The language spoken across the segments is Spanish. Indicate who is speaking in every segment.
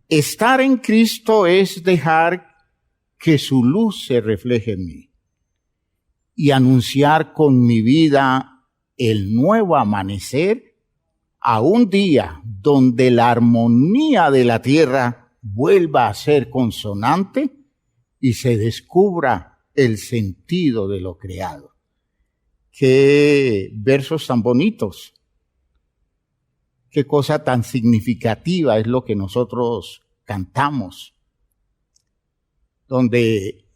Speaker 1: Estar en Cristo es dejar que su luz se refleje en mí y anunciar con mi vida el nuevo amanecer a un día donde la armonía de la tierra vuelva a ser consonante y se descubra el sentido de lo creado. Qué versos tan bonitos. Qué cosa tan significativa es lo que nosotros cantamos, donde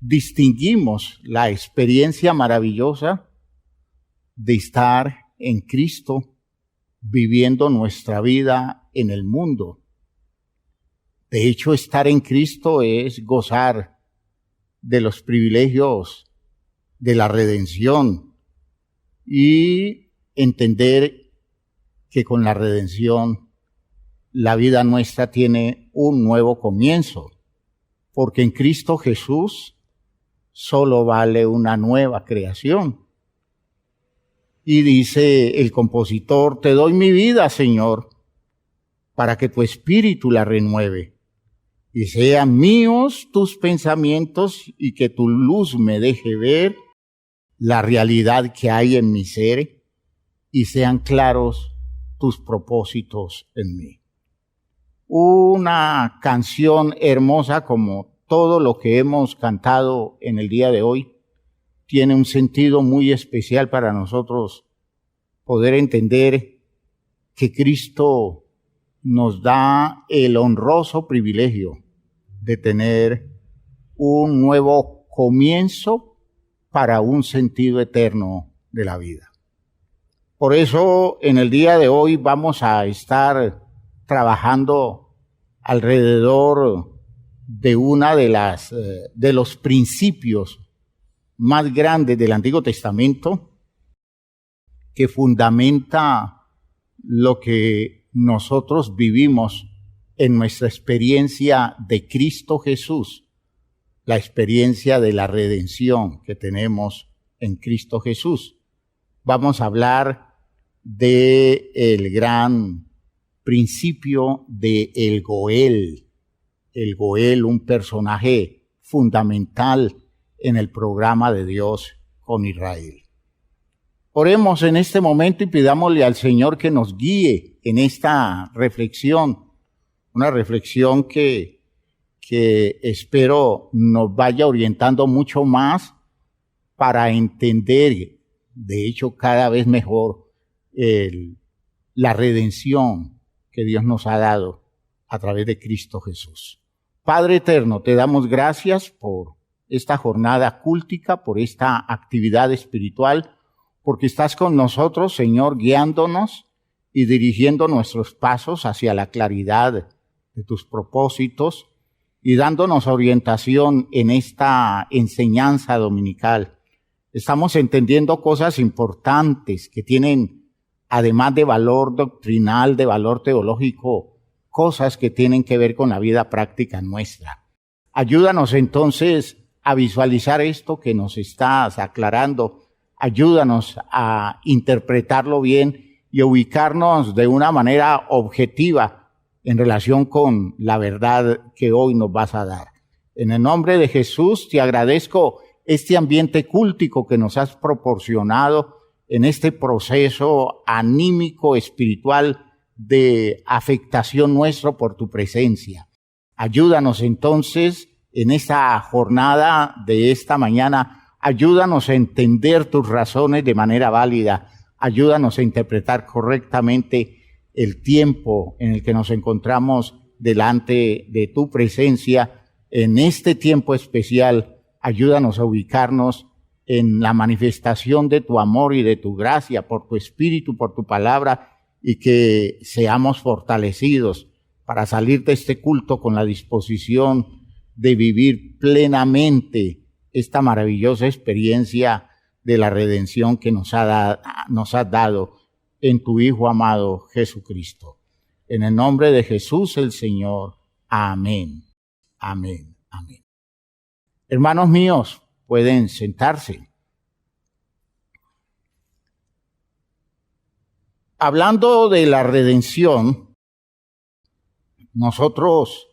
Speaker 1: distinguimos la experiencia maravillosa de estar en Cristo, viviendo nuestra vida en el mundo. De hecho, estar en Cristo es gozar de los privilegios de la redención y entender que con la redención la vida nuestra tiene un nuevo comienzo, porque en Cristo Jesús solo vale una nueva creación. Y dice el compositor: te doy mi vida, Señor, para que tu espíritu la renueve, y sean míos tus pensamientos, y que tu luz me deje ver la realidad que hay en mi ser, y sean claros tus propósitos en mí. Una canción hermosa, como todo lo que hemos cantado en el día de hoy, tiene un sentido muy especial para nosotros poder entender que Cristo nos da el honroso privilegio de tener un nuevo comienzo para un sentido eterno de la vida. Por eso, en el día de hoy vamos a estar trabajando alrededor de una de los principios más grandes del Antiguo Testamento, que fundamenta lo que nosotros vivimos en nuestra experiencia de Cristo Jesús, la experiencia de la redención que tenemos en Cristo Jesús. Vamos a hablar del gran principio de el Goel, un personaje fundamental en el programa de Dios con Israel. Oremos en este momento y pidámosle al Señor que nos guíe en esta reflexión, una reflexión que espero nos vaya orientando mucho más para entender, de hecho cada vez mejor, la redención que Dios nos ha dado a través de Cristo Jesús. Padre eterno, te damos gracias por esta jornada cúltica, por esta actividad espiritual, porque estás con nosotros, Señor, guiándonos y dirigiendo nuestros pasos hacia la claridad de tus propósitos y dándonos orientación en esta enseñanza dominical. Estamos entendiendo cosas importantes que tienen, además de valor doctrinal, de valor teológico, cosas que tienen que ver con la vida práctica nuestra. Ayúdanos entonces a visualizar esto que nos estás aclarando. Ayúdanos a interpretarlo bien y a ubicarnos de una manera objetiva en relación con la verdad que hoy nos vas a dar. En el nombre de Jesús te agradezco este ambiente cúltico que nos has proporcionado en este proceso anímico, espiritual de afectación nuestro por tu presencia. Ayúdanos entonces en esta jornada de esta mañana, ayúdanos a entender tus razones de manera válida, ayúdanos a interpretar correctamente el tiempo en el que nos encontramos delante de tu presencia. En este tiempo especial, ayúdanos a ubicarnos en la manifestación de tu amor y de tu gracia por tu Espíritu, por tu palabra, y que seamos fortalecidos para salir de este culto con la disposición de vivir plenamente esta maravillosa experiencia de la redención que nos has dado en tu Hijo amado Jesucristo. En el nombre de Jesús el Señor. Amén. Amén. Amén. Hermanos míos, pueden sentarse. Hablando de la redención, nosotros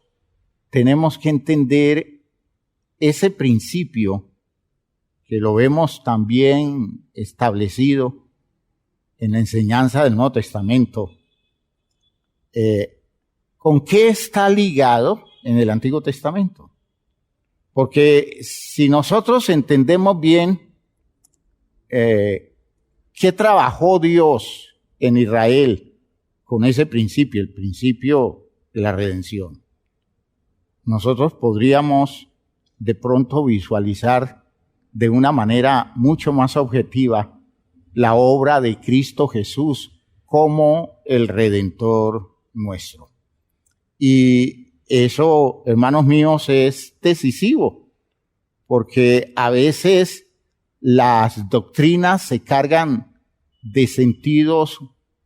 Speaker 1: tenemos que entender ese principio que lo vemos también establecido en la enseñanza del Nuevo Testamento. ¿Con qué está ligado en el Antiguo Testamento? Porque si nosotros entendemos bien qué trabajó Dios en Israel con ese principio, el principio de la redención, nosotros podríamos de pronto visualizar de una manera mucho más objetiva la obra de Cristo Jesús como el Redentor nuestro. Y eso, hermanos míos, es decisivo, porque a veces las doctrinas se cargan de sentidos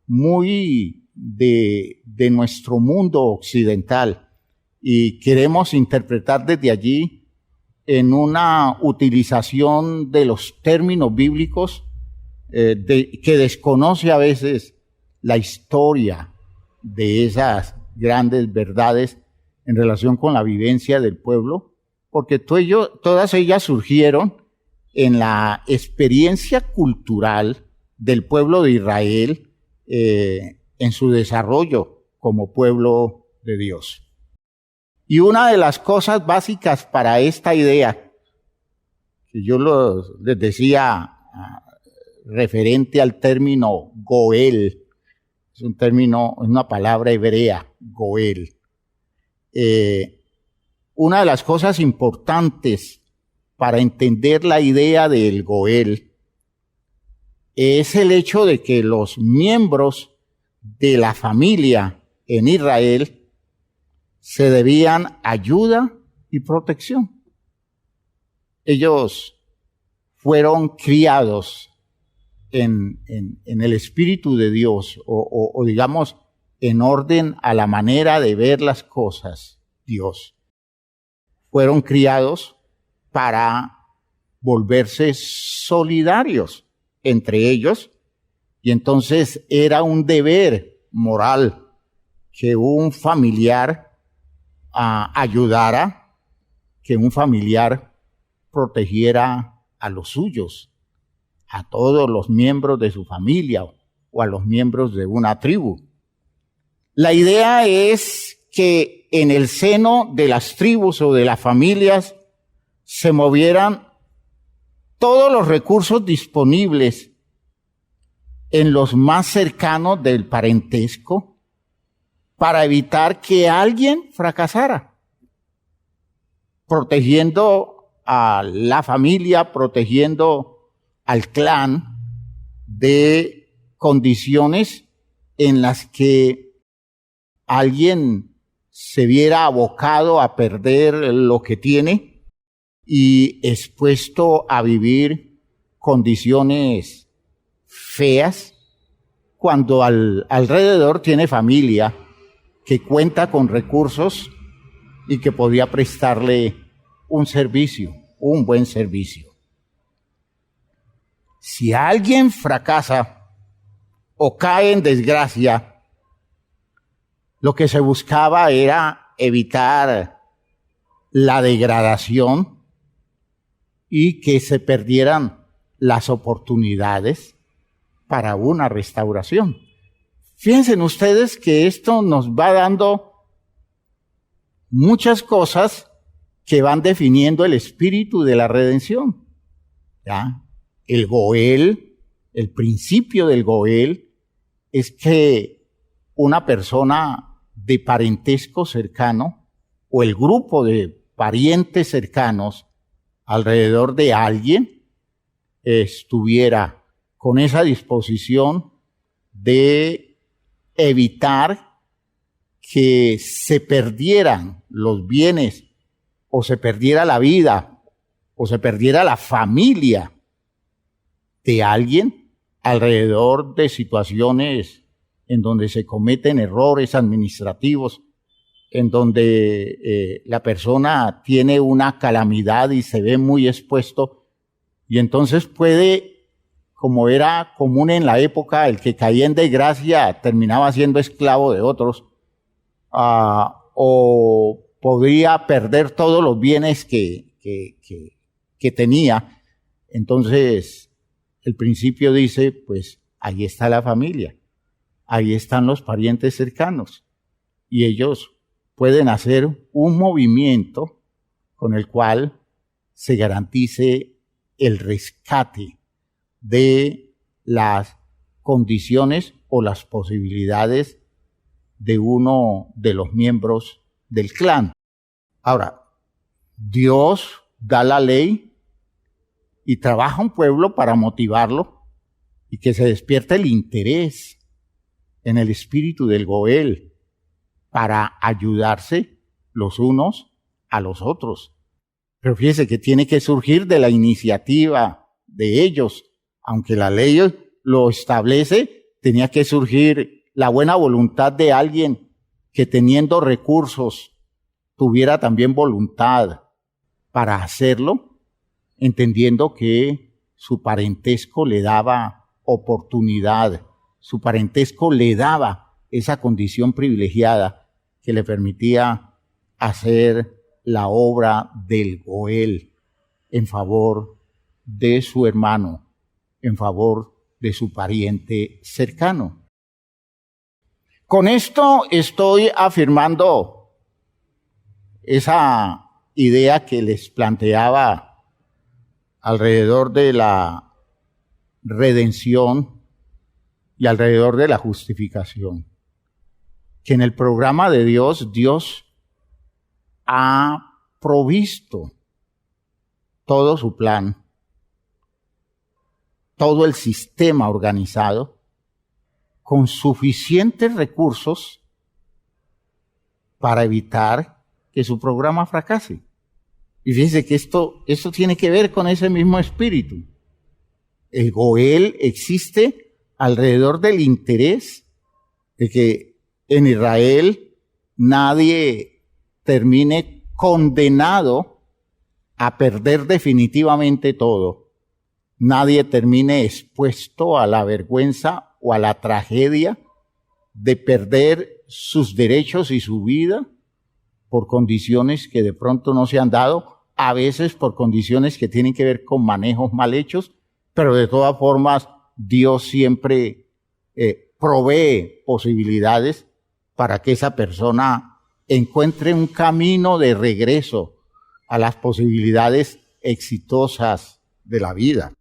Speaker 1: muy de nuestro mundo occidental y queremos interpretar desde allí en una utilización de los términos bíblicos que desconoce a veces la historia de esas grandes verdades en relación con la vivencia del pueblo, porque todas ellas surgieron en la experiencia cultural del pueblo de Israel en su desarrollo como pueblo de Dios. Y una de las cosas básicas para esta idea, que yo les decía referente al término Goel, es un término, es una palabra hebrea, Goel. Una de las cosas importantes para entender la idea del Goel es el hecho de que los miembros de la familia en Israel se debían ayuda y protección. Ellos fueron criados en el Espíritu de Dios, o digamos, en orden a la manera de ver las cosas, Dios. Fueron criados para volverse solidarios entre ellos, y entonces era un deber moral que un familiar ayudara, que un familiar protegiera a los suyos, a todos los miembros de su familia o a los miembros de una tribu. La idea es que en el seno de las tribus o de las familias se movieran todos los recursos disponibles en los más cercanos del parentesco para evitar que alguien fracasara, protegiendo a la familia, protegiendo al clan de condiciones en las que alguien se viera abocado a perder lo que tiene y expuesto a vivir condiciones feas cuando alrededor tiene familia que cuenta con recursos y que podía prestarle un servicio, un buen servicio. Si alguien fracasa o cae en desgracia, lo que se buscaba era evitar la degradación y que se perdieran las oportunidades para una restauración. Fíjense ustedes que esto nos va dando muchas cosas que van definiendo el espíritu de la redención. ¿Ya? El Goel, el principio del Goel, es que una persona de parentesco cercano o el grupo de parientes cercanos alrededor de alguien estuviera con esa disposición de evitar que se perdieran los bienes o se perdiera la vida o se perdiera la familia de alguien alrededor de situaciones en donde se cometen errores administrativos, en donde la persona tiene una calamidad y se ve muy expuesto, y entonces puede, como era común en la época, el que caía en desgracia terminaba siendo esclavo de otros, o podría perder todos los bienes que tenía. Entonces, el principio dice, pues ahí está la familia, ahí están los parientes cercanos, y ellos pueden hacer un movimiento con el cual se garantice el rescate de las condiciones o las posibilidades de uno de los miembros del clan. Ahora, Dios da la ley y trabaja un pueblo para motivarlo y que se despierte el interés en el espíritu del Goel para ayudarse los unos a los otros. Pero fíjese que tiene que surgir de la iniciativa de ellos. Aunque la ley lo establece, tenía que surgir la buena voluntad de alguien que teniendo recursos tuviera también voluntad para hacerlo, entendiendo que su parentesco le daba oportunidad, su parentesco le daba esa condición privilegiada que le permitía hacer la obra del Goel en favor de su hermano, en favor de su pariente cercano. Con esto estoy afirmando esa idea que les planteaba alrededor de la redención y alrededor de la justificación. Que en el programa de Dios, Dios ha provisto todo su plan, todo el sistema organizado, con suficientes recursos para evitar que su programa fracase. Y fíjense que esto tiene que ver con ese mismo espíritu. El Goel existe alrededor del interés de que en Israel nadie termine condenado a perder definitivamente todo. Nadie termine expuesto a la vergüenza o a la tragedia de perder sus derechos y su vida por condiciones que de pronto no se han dado, a veces por condiciones que tienen que ver con manejos mal hechos, pero de todas formas Dios siempre provee posibilidades para que esa persona encuentre un camino de regreso a las posibilidades exitosas de la vida.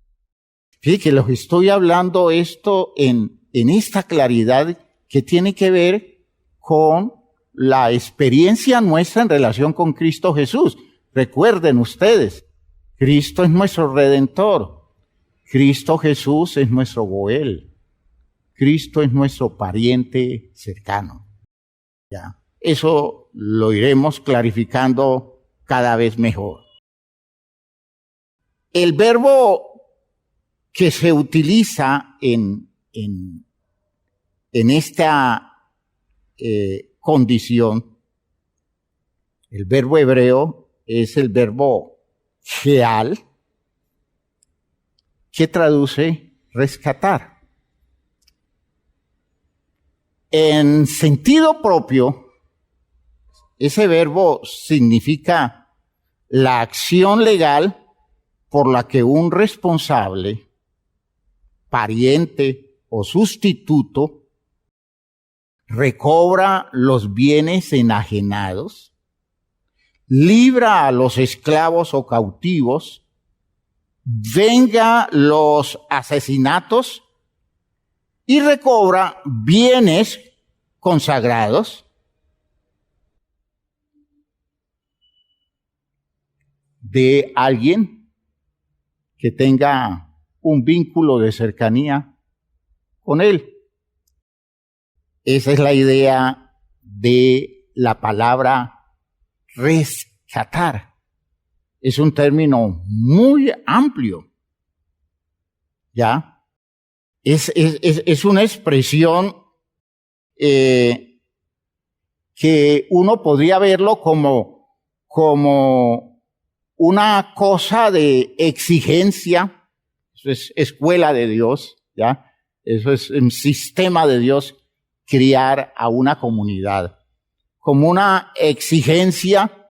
Speaker 1: Fíjense que les estoy hablando esto en esta claridad que tiene que ver con la experiencia nuestra en relación con Cristo Jesús. Recuerden ustedes, Cristo es nuestro Redentor, Cristo Jesús es nuestro Goel, Cristo es nuestro pariente cercano. ¿Ya? Eso lo iremos clarificando cada vez mejor. El verbo que se utiliza en esta condición, el verbo hebreo es el verbo sheal, que traduce rescatar. En sentido propio, ese verbo significa la acción legal por la que un responsable, pariente o sustituto recobra los bienes enajenados, libra a los esclavos o cautivos, venga los asesinatos y recobra bienes consagrados de alguien que tenga un vínculo de cercanía con él. Esa es la idea de la palabra rescatar. Es un término muy amplio, ¿ya? Es una expresión que uno podría verlo como una cosa de exigencia. Eso es escuela de Dios, ¿ya? Eso es un sistema de Dios, criar a una comunidad como una exigencia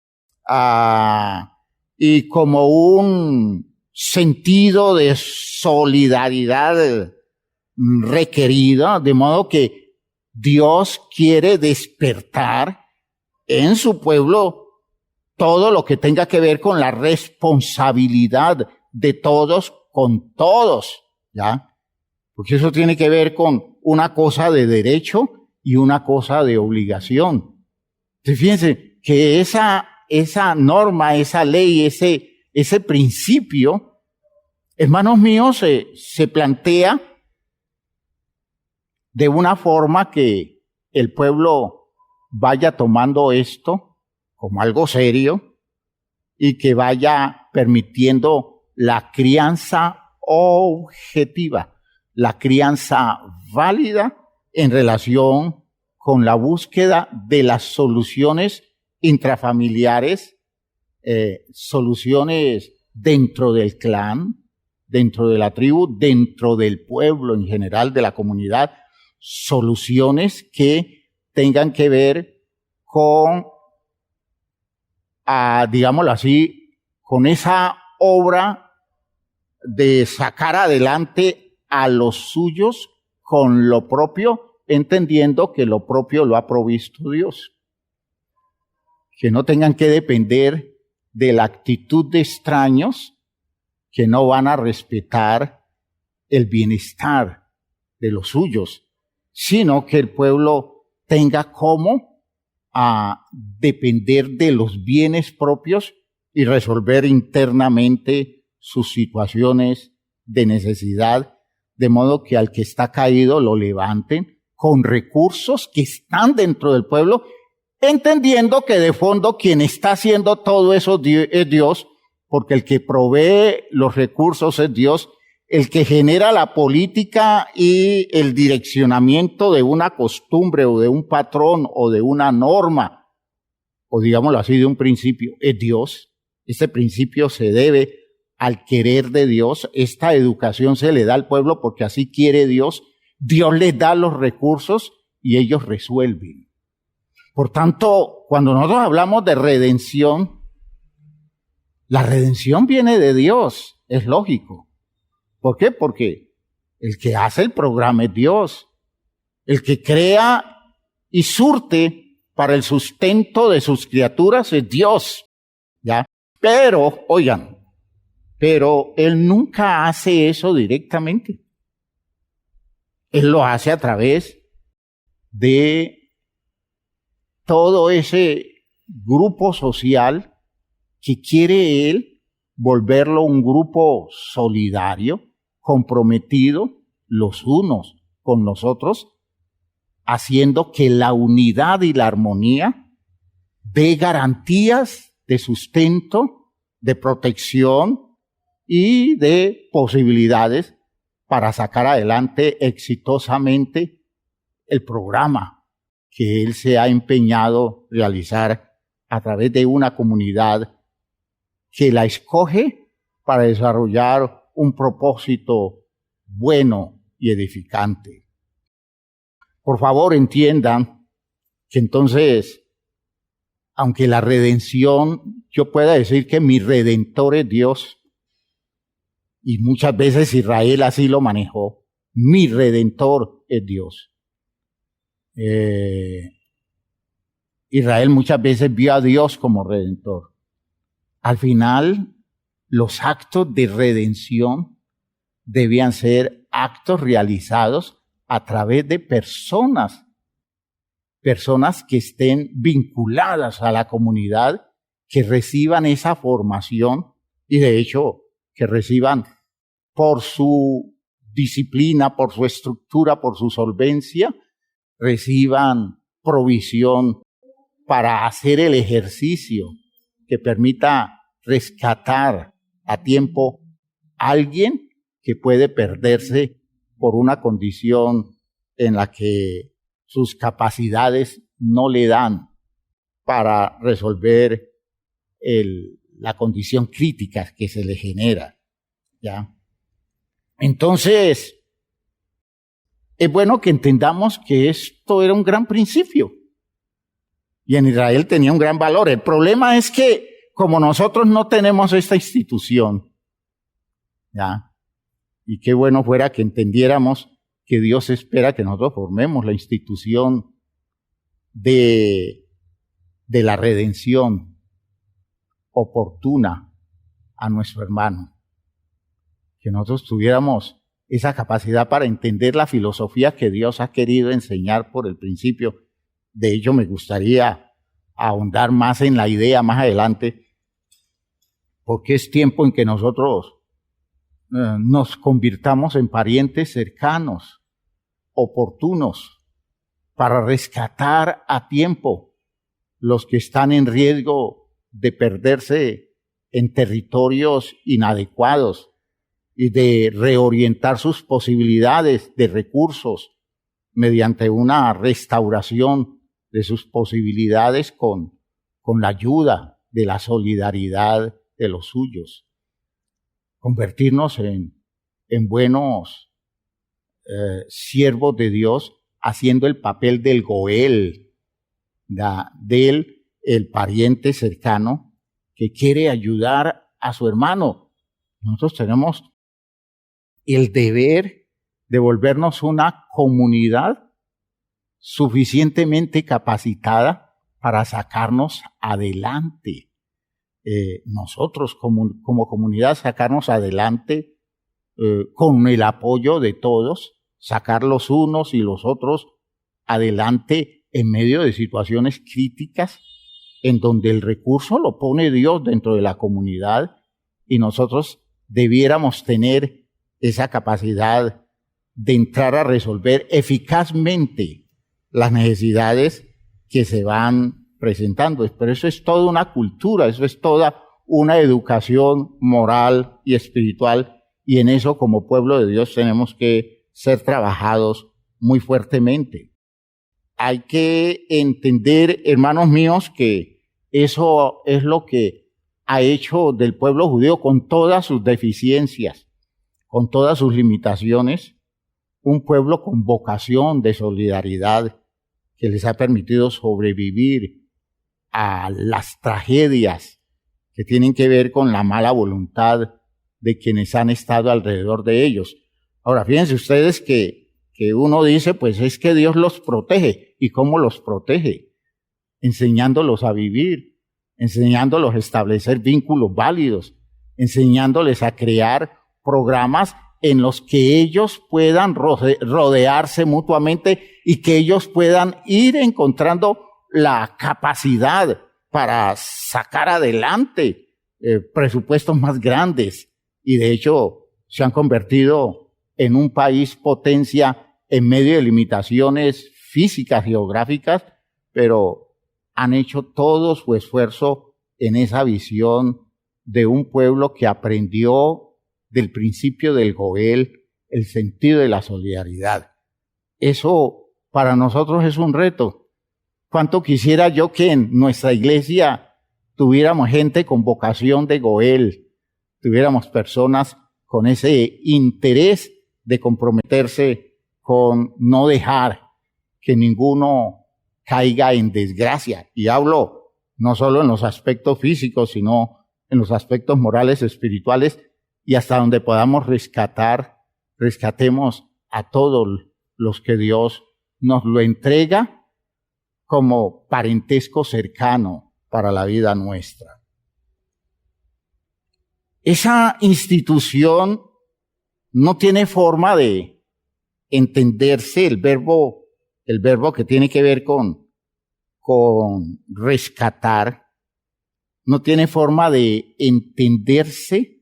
Speaker 1: y como un sentido de solidaridad requerida, de modo que Dios quiere despertar en su pueblo todo lo que tenga que ver con la responsabilidad de todos con todos, ¿ya? Porque eso tiene que ver con una cosa de derecho y una cosa de obligación. Entonces, fíjense que esa norma, esa ley, ese principio, hermanos míos, se plantea de una forma que el pueblo vaya tomando esto como algo serio y que vaya permitiendo la crianza objetiva, la crianza válida en relación con la búsqueda de las soluciones intrafamiliares, soluciones dentro del clan, dentro de la tribu, dentro del pueblo en general, de la comunidad, soluciones que tengan que ver con, digámoslo así, con esa obra de sacar adelante a los suyos con lo propio, entendiendo que lo propio lo ha provisto Dios. Que no tengan que depender de la actitud de extraños que no van a respetar el bienestar de los suyos, sino que el pueblo tenga como depender de los bienes propios y resolver internamente sus situaciones de necesidad, de modo que al que está caído lo levanten con recursos que están dentro del pueblo, entendiendo que de fondo quien está haciendo todo eso es Dios, porque el que provee los recursos es Dios, el que genera la política y el direccionamiento de una costumbre o de un patrón o de una norma, o digámoslo así, de un principio, es Dios. Este principio se debe al querer de Dios. Esta educación se le da al pueblo porque así quiere Dios. Dios les da los recursos y ellos resuelven. Por tanto, cuando nosotros hablamos de redención, la redención viene de Dios, es lógico. ¿Por qué? Porque el que hace el programa es Dios. El que crea y surte para el sustento de sus criaturas es Dios. ¿Ya? Pero, oigan, Él nunca hace eso directamente. Él lo hace a través de todo ese grupo social que quiere Él volverlo un grupo solidario, comprometido los unos con los otros, haciendo que la unidad y la armonía dé garantías de sustento, de protección y de posibilidades para sacar adelante exitosamente el programa que él se ha empeñado realizar a través de una comunidad que la escoge para desarrollar un propósito bueno y edificante. Por favor, entiendan que entonces, aunque la redención, yo pueda decir que mi redentor es Dios, y muchas veces Israel así lo manejó, mi redentor es Dios. Israel muchas veces vio a Dios como redentor. Al final, los actos de redención debían ser actos realizados a través de personas que estén vinculadas a la comunidad, que reciban esa formación y de hecho que reciban por su disciplina, por su estructura, por su solvencia, reciban provisión para hacer el ejercicio que permita rescatar a tiempo a alguien que puede perderse por una condición en la que sus capacidades no le dan para resolver la condición crítica que se le genera, ¿ya? Entonces, es bueno que entendamos que esto era un gran principio. y en Israel tenía un gran valor. El problema es que como nosotros no tenemos esta institución, ¿ya? Y qué bueno fuera que entendiéramos que Dios espera que nosotros formemos la institución de la redención oportuna a nuestro hermano. Que nosotros tuviéramos esa capacidad para entender la filosofía que Dios ha querido enseñar por el principio. De hecho, me gustaría ahondar más en la idea más adelante, porque es tiempo en que nosotros nos convirtamos en parientes cercanos, oportunos, para rescatar a tiempo los que están en riesgo de perderse en territorios inadecuados y de reorientar sus posibilidades de recursos mediante una restauración de sus posibilidades con la ayuda de la solidaridad de los suyos. Convertirnos en buenos siervos de Dios, haciendo el papel del Goel, el pariente cercano que quiere ayudar a su hermano. Nosotros tenemos el deber de volvernos una comunidad suficientemente capacitada para sacarnos adelante. Nosotros como comunidad sacarnos adelante con el apoyo de todos, sacar los unos y los otros adelante en medio de situaciones críticas en donde el recurso lo pone Dios dentro de la comunidad y nosotros debiéramos tener esa capacidad de entrar a resolver eficazmente las necesidades que se van presentando. Pero eso es toda una cultura, eso es toda una educación moral y espiritual, y en eso como pueblo de Dios tenemos que ser trabajados muy fuertemente. Hay que entender, hermanos míos, que eso es lo que ha hecho del pueblo judío, con todas sus deficiencias, con todas sus limitaciones, un pueblo con vocación de solidaridad que les ha permitido sobrevivir a las tragedias que tienen que ver con la mala voluntad de quienes han estado alrededor de ellos. Ahora, fíjense ustedes que uno dice, pues es que Dios los protege. ¿Y cómo los protege? Enseñándolos a vivir, enseñándolos a establecer vínculos válidos, enseñándoles a crear programas en los que ellos puedan rodearse mutuamente y que ellos puedan ir encontrando la capacidad para sacar adelante presupuestos más grandes. Y de hecho se han convertido en un país potencia en medio de limitaciones físicas, geográficas, pero han hecho todo su esfuerzo en esa visión de un pueblo que aprendió del principio del Goel el sentido de la solidaridad. Eso para nosotros es un reto. ¿Cuánto quisiera yo que en nuestra iglesia tuviéramos gente con vocación de Goel, tuviéramos personas con ese interés de comprometerse con no dejar que ninguno caiga en desgracia? Y hablo no solo en los aspectos físicos, sino en los aspectos morales, espirituales, y hasta donde podamos rescatemos a todos los que Dios nos lo entrega como parentesco cercano para la vida nuestra. Esa institución no tiene forma de entenderse, el verbo que tiene que ver con rescatar, no tiene forma de entenderse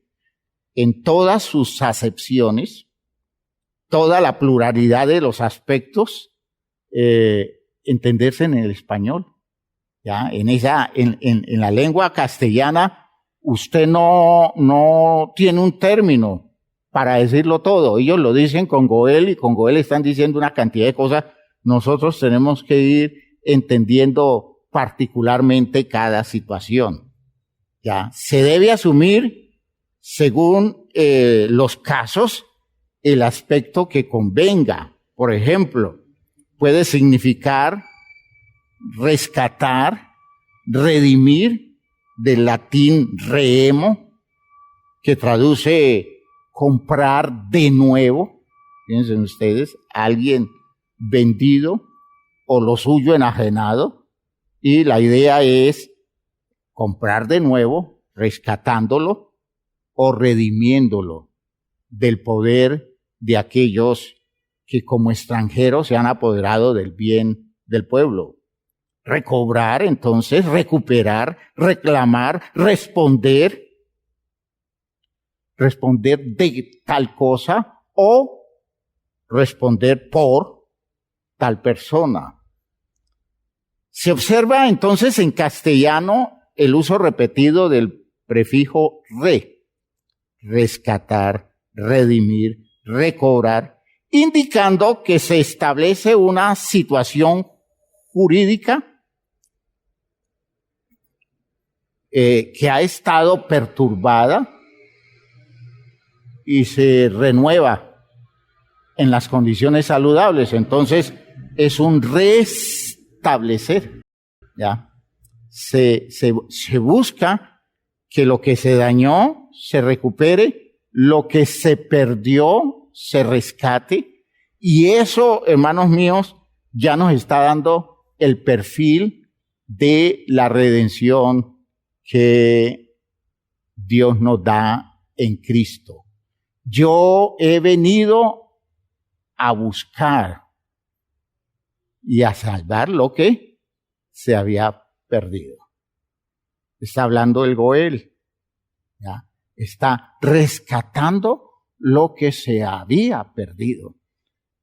Speaker 1: en todas sus acepciones, toda la pluralidad de los aspectos, entenderse en el español. ¿Ya? En la lengua castellana, usted no tiene un término para decirlo todo. Ellos lo dicen con Goel y con Goel están diciendo una cantidad de cosas. Nosotros tenemos que ir entendiendo particularmente cada situación. ¿Ya? Se debe asumir, según los casos, el aspecto que convenga. Por ejemplo, puede significar rescatar, redimir, del latín reemo, que traduce comprar de nuevo. Piensen ustedes, alguien vendido o lo suyo enajenado, y la idea es comprar de nuevo, rescatándolo o redimiéndolo del poder de aquellos que como extranjeros se han apoderado del bien del pueblo. Recobrar, entonces, recuperar, reclamar, responder de tal cosa o responder por tal persona. Se observa entonces en castellano el uso repetido del prefijo re, rescatar, redimir, recobrar, indicando que se establece una situación jurídica que ha estado perturbada y se renueva en las condiciones saludables. Entonces, es un restablecer, ¿ya? Se busca que lo que se dañó se recupere, lo que se perdió se rescate, y eso, hermanos míos, ya nos está dando el perfil de la redención que Dios nos da en Cristo. Yo he venido a buscar y a salvar lo que se había perdido. Está hablando el Goel, ¿ya? Está rescatando lo que se había perdido.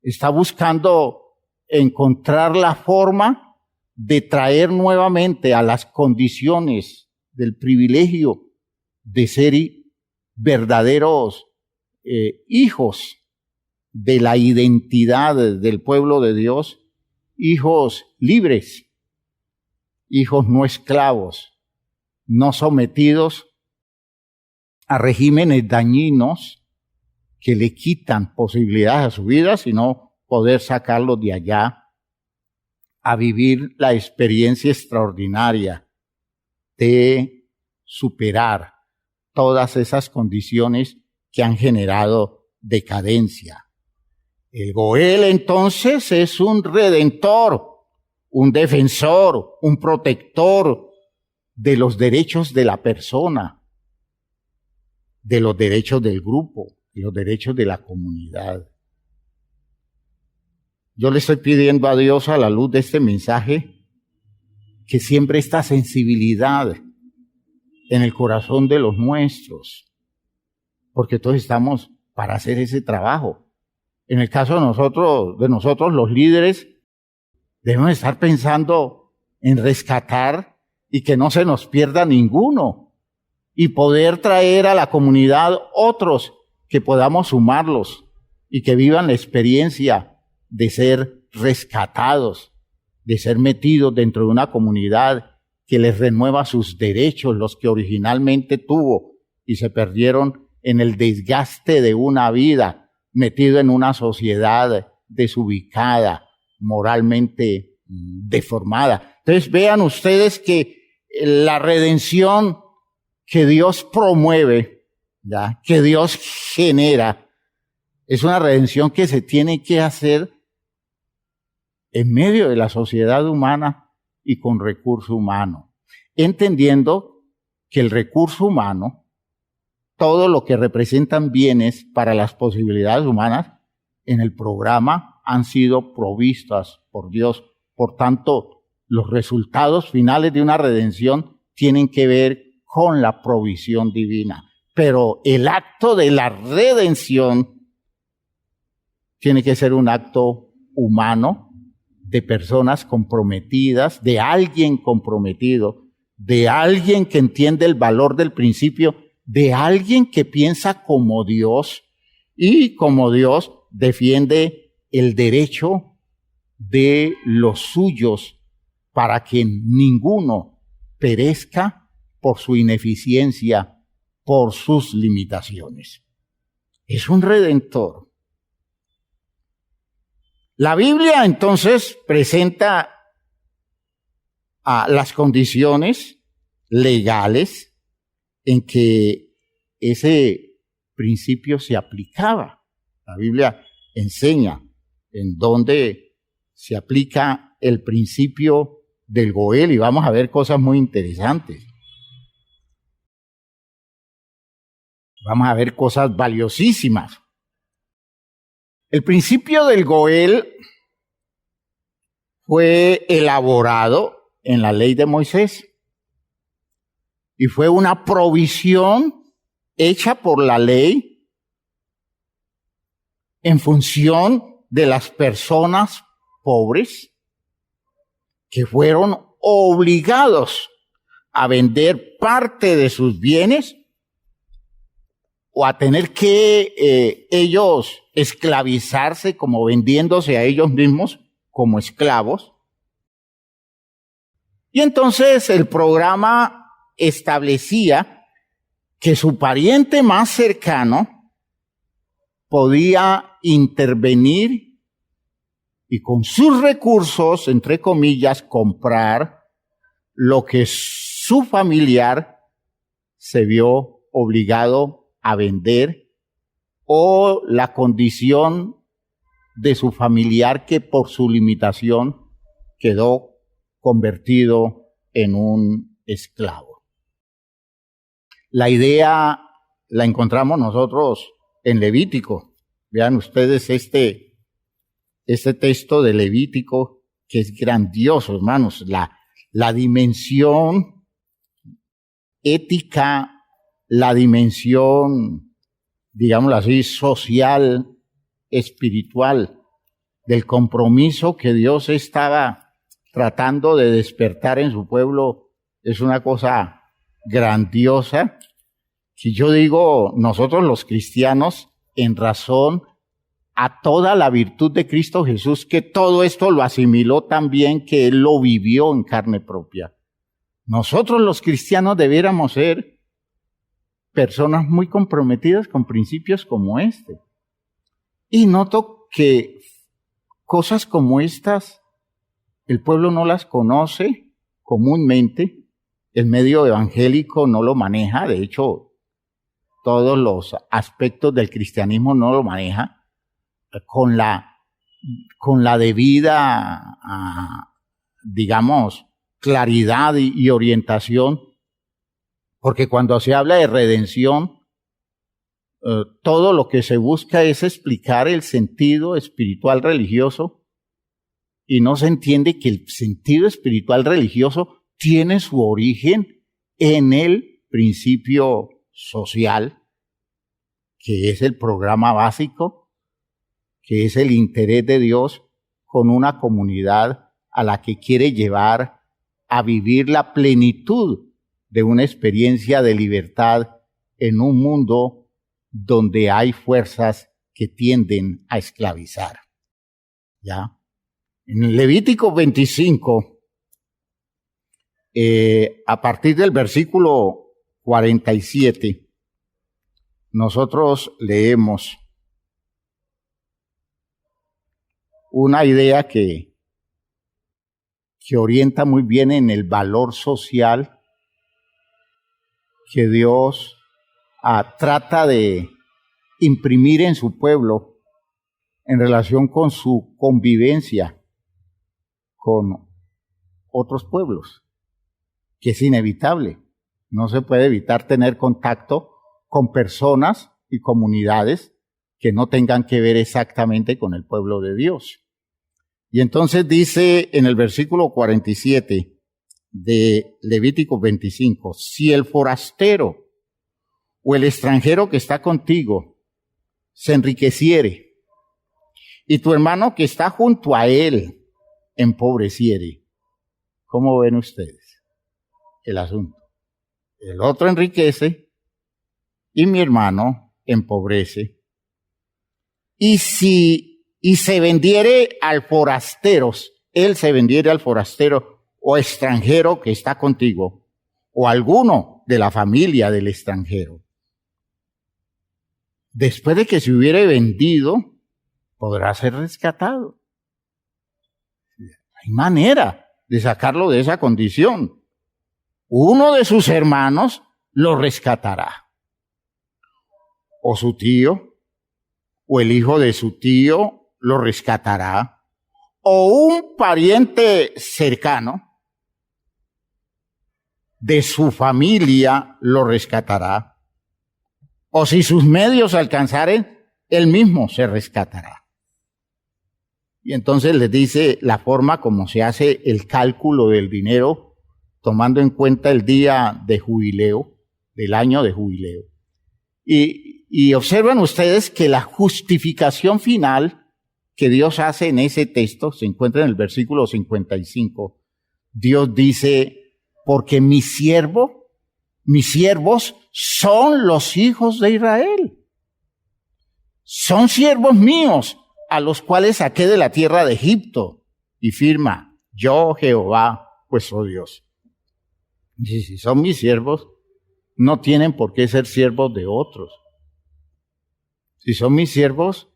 Speaker 1: Está buscando encontrar la forma de traer nuevamente a las condiciones del privilegio de ser verdaderos hijos de la identidad del pueblo de Dios, hijos libres, hijos no esclavos, no sometidos a regímenes dañinos que le quitan posibilidades a su vida, sino poder sacarlos de allá a vivir la experiencia extraordinaria de superar todas esas condiciones que han generado decadencia. El Goel entonces es un redentor, un defensor, un protector de los derechos de la persona, de los derechos del grupo, de los derechos de la comunidad. Yo le estoy pidiendo a Dios, a la luz de este mensaje, que siempre esta sensibilidad en el corazón de los nuestros, porque todos estamos para hacer ese trabajo. En el caso de nosotros los líderes, debemos estar pensando en rescatar y que no se nos pierda ninguno, y poder traer a la comunidad otros que podamos sumarlos y que vivan la experiencia de ser rescatados, de ser metidos dentro de una comunidad que les renueva sus derechos, los que originalmente tuvo y se perdieron en el desgaste de una vida, metido en una sociedad desubicada, moralmente deformada. Entonces vean ustedes que la redención que Dios promueve, ¿ya?, que Dios genera, es una redención que se tiene que hacer en medio de la sociedad humana y con recurso humano, entendiendo que el recurso humano, todo lo que representan bienes para las posibilidades humanas, en el programa han sido provistas por Dios. Por tanto, los resultados finales de una redención tienen que ver con la provisión divina. Pero el acto de la redención tiene que ser un acto humano, de personas comprometidas, de alguien comprometido, de alguien que entiende el valor del principio, de alguien que piensa como Dios y como Dios defiende el derecho de los suyos para que ninguno perezca por su ineficiencia, por sus limitaciones. Es un redentor. La Biblia entonces presenta a las condiciones legales en que ese principio se aplicaba. La Biblia enseña en dónde se aplica el principio del Goel y vamos a ver cosas muy interesantes. Vamos a ver cosas valiosísimas. El principio del Goel fue elaborado en la ley de Moisés y fue una provisión hecha por la ley en función de las personas pobres que fueron obligados a vender parte de sus bienes o a tener que ellos esclavizarse como vendiéndose a ellos mismos como esclavos. Y entonces el programa establecía que su pariente más cercano podía intervenir y con sus recursos, entre comillas, comprar lo que su familiar se vio obligado a vender o la condición de su familiar que por su limitación quedó convertido en un esclavo. La idea la encontramos nosotros en Levítico. Vean ustedes este texto de Levítico que es grandioso, hermanos. La dimensión ética, la dimensión, digámoslo así, social, espiritual, del compromiso que Dios estaba tratando de despertar en su pueblo, es una cosa grandiosa. Si yo digo, nosotros los cristianos, en razón a toda la virtud de Cristo Jesús, que todo esto lo asimiló también, que Él lo vivió en carne propia. Nosotros los cristianos debiéramos ser personas muy comprometidas con principios como este. Y noto que cosas como estas, el pueblo no las conoce comúnmente, el medio evangélico no lo maneja, de hecho, todos los aspectos del cristianismo no lo maneja con la debida, digamos, claridad y orientación, porque cuando se habla de redención, todo lo que se busca es explicar el sentido espiritual religioso y no se entiende que el sentido espiritual religioso tiene su origen en el principio social, que es el programa básico, que es el interés de Dios con una comunidad a la que quiere llevar a vivir la plenitud de una experiencia de libertad en un mundo donde hay fuerzas que tienden a esclavizar. ¿Ya? En Levítico 25, a partir del versículo 47, nosotros leemos una idea que orienta muy bien en el valor social que Dios trata de imprimir en su pueblo en relación con su convivencia con otros pueblos, que es inevitable. No se puede evitar tener contacto con personas y comunidades que no tengan que ver exactamente con el pueblo de Dios. Y entonces dice en el versículo 47 de Levítico 25, si el forastero o el extranjero que está contigo se enriqueciere y tu hermano que está junto a él empobreciere, ¿cómo ven ustedes el asunto? El otro enriquece y mi hermano empobrece. Y se vendiere al forastero, él se vendiere al forastero o extranjero que está contigo, o alguno de la familia del extranjero. Después de que se hubiere vendido, podrá ser rescatado. Hay manera de sacarlo de esa condición. Uno de sus hermanos lo rescatará. O su tío, o el hijo de su tío lo rescatará. O un pariente cercano de su familia lo rescatará. O si sus medios alcanzaren, él mismo se rescatará. Y entonces les dice la forma como se hace el cálculo del dinero, tomando en cuenta el día de jubileo, del año de jubileo. Y observan ustedes que la justificación final que Dios hace en ese texto, se encuentra en el versículo 55. Dios dice, porque mis siervos son los hijos de Israel. Son siervos míos, a los cuales saqué de la tierra de Egipto. Y firma, yo Jehová, vuestro Dios. Y si son mis siervos, no tienen por qué ser siervos de otros. Si son mis siervos,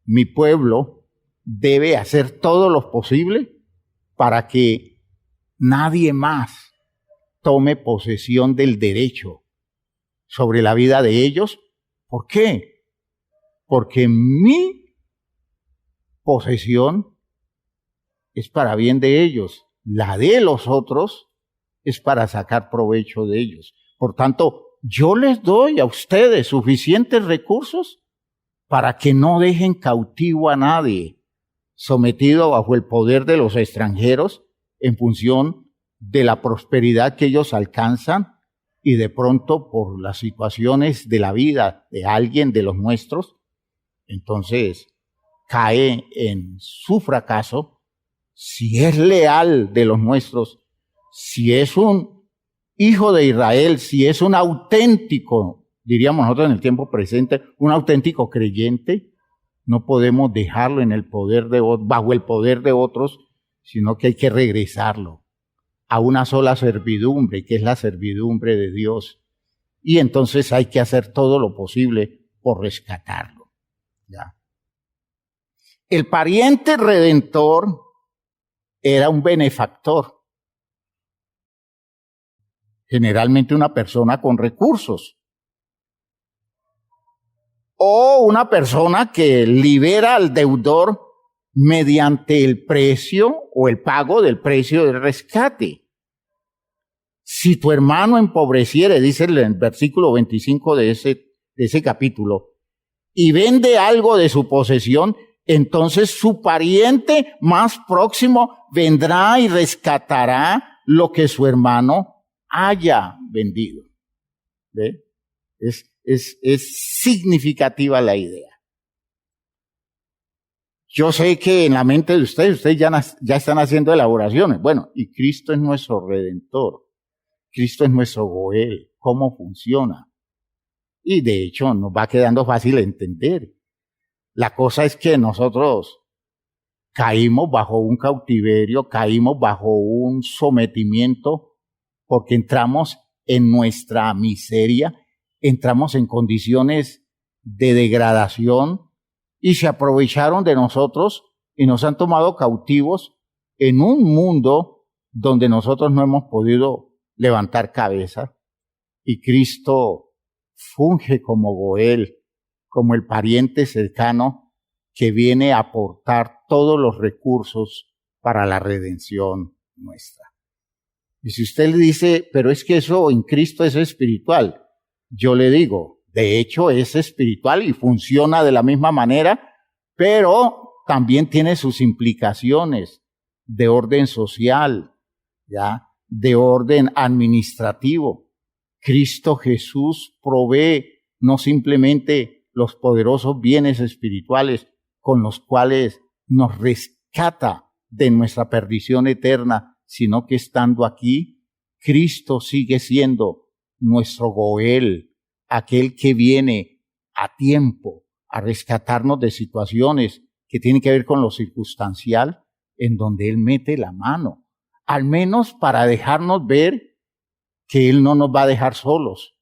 Speaker 1: mi pueblo debe hacer todo lo posible para que nadie más tome posesión del derecho sobre la vida de ellos. ¿Por qué? Porque mi posesión es para bien de ellos, la de los otros es para sacar provecho de ellos. Por tanto, yo les doy a ustedes suficientes recursos para que no dejen cautivo a nadie, sometido bajo el poder de los extranjeros en función de la prosperidad que ellos alcanzan y de pronto por las situaciones de la vida de alguien de los nuestros, entonces cae en su fracaso. Si es leal de los nuestros, si es un hijo de Israel, si es un auténtico, diríamos nosotros en el tiempo presente, un auténtico creyente, no podemos dejarlo en el poder bajo el poder de otros, sino que hay que regresarlo a una sola servidumbre, que es la servidumbre de Dios. Y entonces hay que hacer todo lo posible por rescatarlo. ¿Ya? El pariente redentor era un benefactor, generalmente una persona con recursos, o una persona que libera al deudor mediante el precio o el pago del precio del rescate. Si tu hermano empobreciere, dice en el versículo 25 de ese capítulo, y vende algo de su posesión, entonces su pariente más próximo vendrá y rescatará lo que su hermano haya vendido. ¿Ve? Es significativa la idea. Yo sé que en la mente de ustedes ya están haciendo elaboraciones. Bueno, y Cristo es nuestro Redentor. Cristo es nuestro Goel. ¿Cómo funciona? Y de hecho nos va quedando fácil entender. La cosa es que nosotros caímos bajo un cautiverio, caímos bajo un sometimiento, porque entramos en nuestra miseria, entramos en condiciones de degradación y se aprovecharon de nosotros y nos han tomado cautivos en un mundo donde nosotros no hemos podido levantar cabeza. Y Cristo funge como Goel, como el pariente cercano que viene a aportar todos los recursos para la redención nuestra. Y si usted le dice, pero es que eso en Cristo es espiritual, yo le digo, de hecho es espiritual y funciona de la misma manera, pero también tiene sus implicaciones de orden social, ¿ya? De orden administrativo. Cristo Jesús provee no simplemente los poderosos bienes espirituales con los cuales nos rescata de nuestra perdición eterna, sino que estando aquí, Cristo sigue siendo nuestro Goel, aquel que viene a tiempo a rescatarnos de situaciones que tienen que ver con lo circunstancial, en donde Él mete la mano, al menos para dejarnos ver que Él no nos va a dejar solos,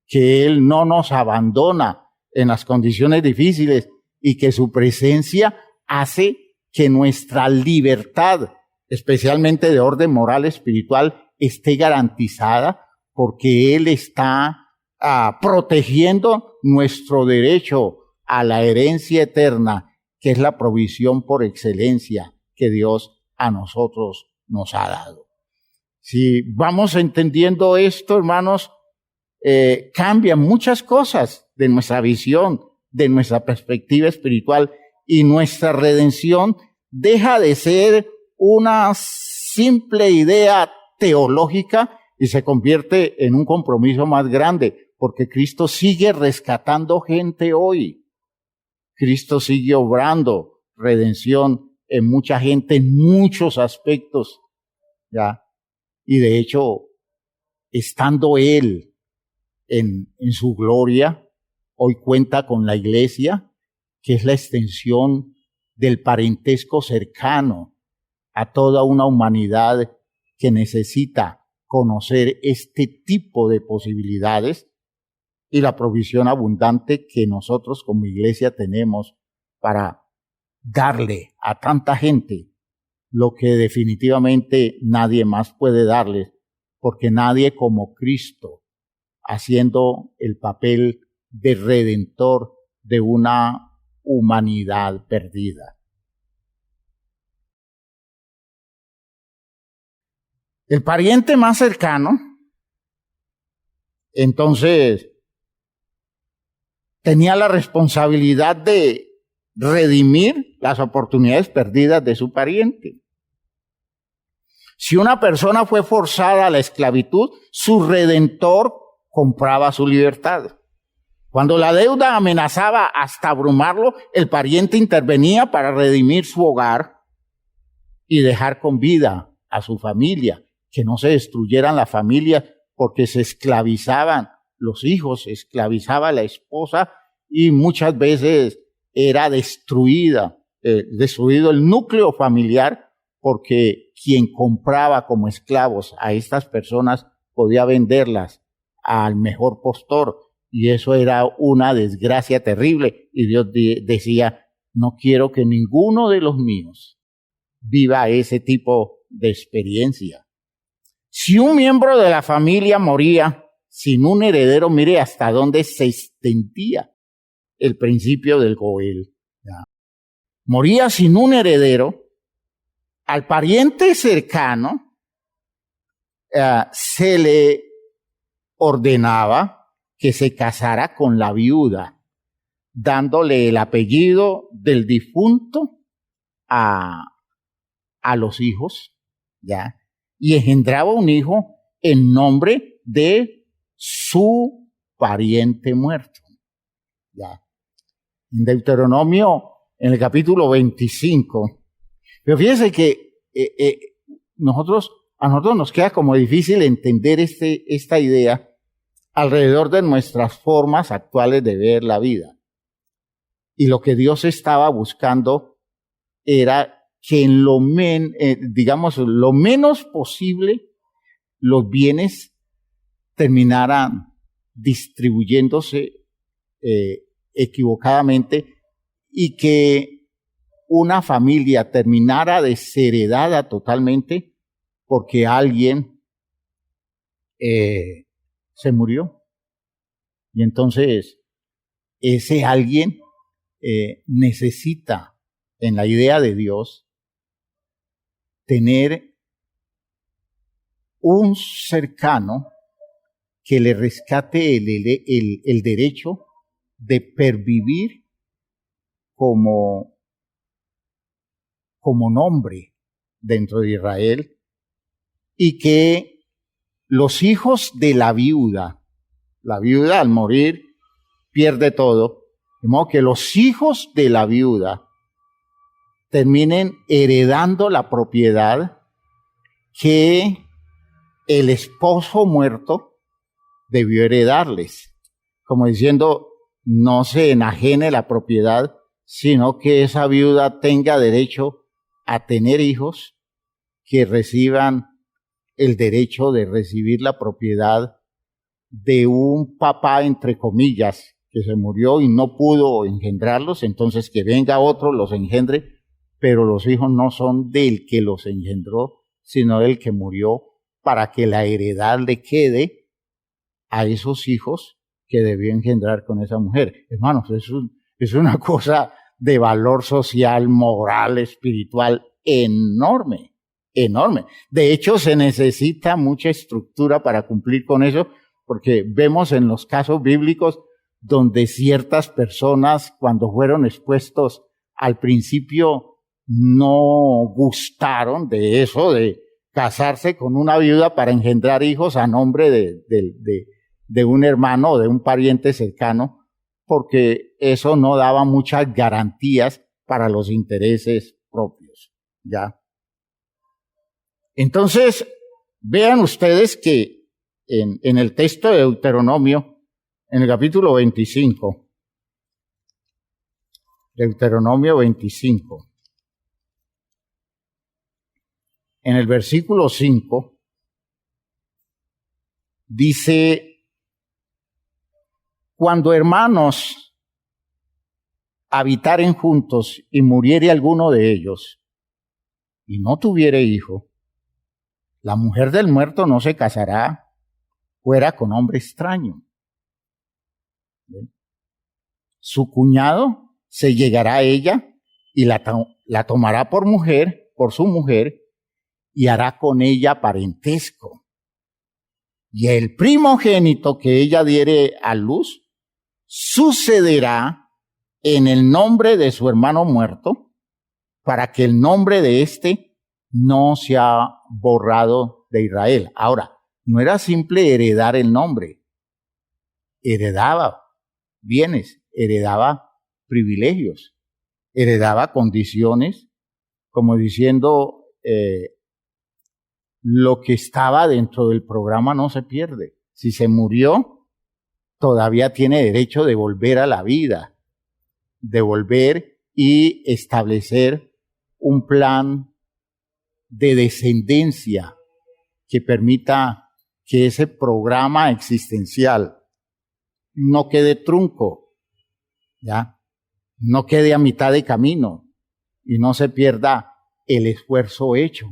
Speaker 1: que Él no nos abandona en las condiciones difíciles y que su presencia hace que nuestra libertad especialmente de orden moral espiritual, esté garantizada, porque Él está protegiendo nuestro derecho a la herencia eterna, que es la provisión por excelencia que Dios a nosotros nos ha dado. Si vamos entendiendo esto, hermanos, cambian muchas cosas de nuestra visión, de nuestra perspectiva espiritual, y nuestra redención deja de ser una simple idea teológica y se convierte en un compromiso más grande, porque Cristo sigue rescatando gente hoy. Cristo sigue obrando redención en mucha gente, en muchos aspectos, ¿ya? Y de hecho, estando Él en su gloria, hoy cuenta con la iglesia, que es la extensión del parentesco cercano a toda una humanidad que necesita conocer este tipo de posibilidades y la provisión abundante que nosotros como iglesia tenemos para darle a tanta gente lo que definitivamente nadie más puede darles, porque nadie como Cristo, haciendo el papel de redentor de una humanidad perdida. El pariente más cercano, entonces, tenía la responsabilidad de redimir las oportunidades perdidas de su pariente. Si una persona fue forzada a la esclavitud, su redentor compraba su libertad. Cuando la deuda amenazaba hasta abrumarlo, el pariente intervenía para redimir su hogar y dejar con vida a su familia, que no se destruyeran las familias porque se esclavizaban los hijos, se esclavizaba la esposa y muchas veces era destruido el núcleo familiar, porque quien compraba como esclavos a estas personas podía venderlas al mejor postor, y eso era una desgracia terrible. Y Dios decía, no quiero que ninguno de los míos viva ese tipo de experiencia. Si un miembro de la familia moría sin un heredero, mire hasta dónde se extendía el principio del Goel. ¿Ya? Moría sin un heredero, al pariente cercano se le ordenaba que se casara con la viuda, dándole el apellido del difunto a los hijos, ¿ya? Y engendraba un hijo en nombre de su pariente muerto, ¿ya? En Deuteronomio, en el capítulo 25, pero fíjense que a nosotros nos queda como difícil entender esta idea alrededor de nuestras formas actuales de ver la vida. Y lo que Dios estaba buscando era que en lo menos posible los bienes terminaran distribuyéndose equivocadamente, y que una familia terminara desheredada totalmente porque alguien se murió. Y entonces ese alguien necesita, en la idea de Dios, tener un cercano que le rescate el derecho de pervivir como nombre dentro de Israel, y que los hijos de la viuda al morir pierde todo, de modo que los hijos de la viuda terminen heredando la propiedad que el esposo muerto debió heredarles, como diciendo, no se enajene la propiedad, sino que esa viuda tenga derecho a tener hijos que reciban el derecho de recibir la propiedad de un papá, entre comillas, que se murió y no pudo engendrarlos, entonces que venga otro, los engendre, pero los hijos no son del que los engendró, sino del que murió, para que la heredad le quede a esos hijos que debió engendrar con esa mujer. Hermanos, es una cosa de valor social, moral, espiritual enorme, enorme. De hecho, se necesita mucha estructura para cumplir con eso, porque vemos en los casos bíblicos donde ciertas personas, cuando fueron expuestos al principio, no gustaron de eso, de casarse con una viuda para engendrar hijos a nombre de un hermano o de un pariente cercano, porque eso no daba muchas garantías para los intereses propios, ¿ya? Entonces, vean ustedes que en el texto de Deuteronomio, en el capítulo 25, Deuteronomio 25, en el versículo 5, dice: cuando hermanos habitaren juntos y muriere alguno de ellos y no tuviere hijo, la mujer del muerto no se casará fuera con hombre extraño. ¿Ven? Su cuñado se llegará a ella y la tomará por mujer, por su mujer, y hará con ella parentesco. Y el primogénito que ella diere a luz sucederá en el nombre de su hermano muerto, para que el nombre de éste no sea borrado de Israel. Ahora, no era simple heredar el nombre, heredaba bienes, heredaba privilegios, heredaba condiciones, como diciendo, lo que estaba dentro del programa no se pierde. Si se murió, todavía tiene derecho de volver a la vida, de volver y establecer un plan de descendencia que permita que ese programa existencial no quede trunco, ¿ya? No quede a mitad de camino y no se pierda el esfuerzo hecho,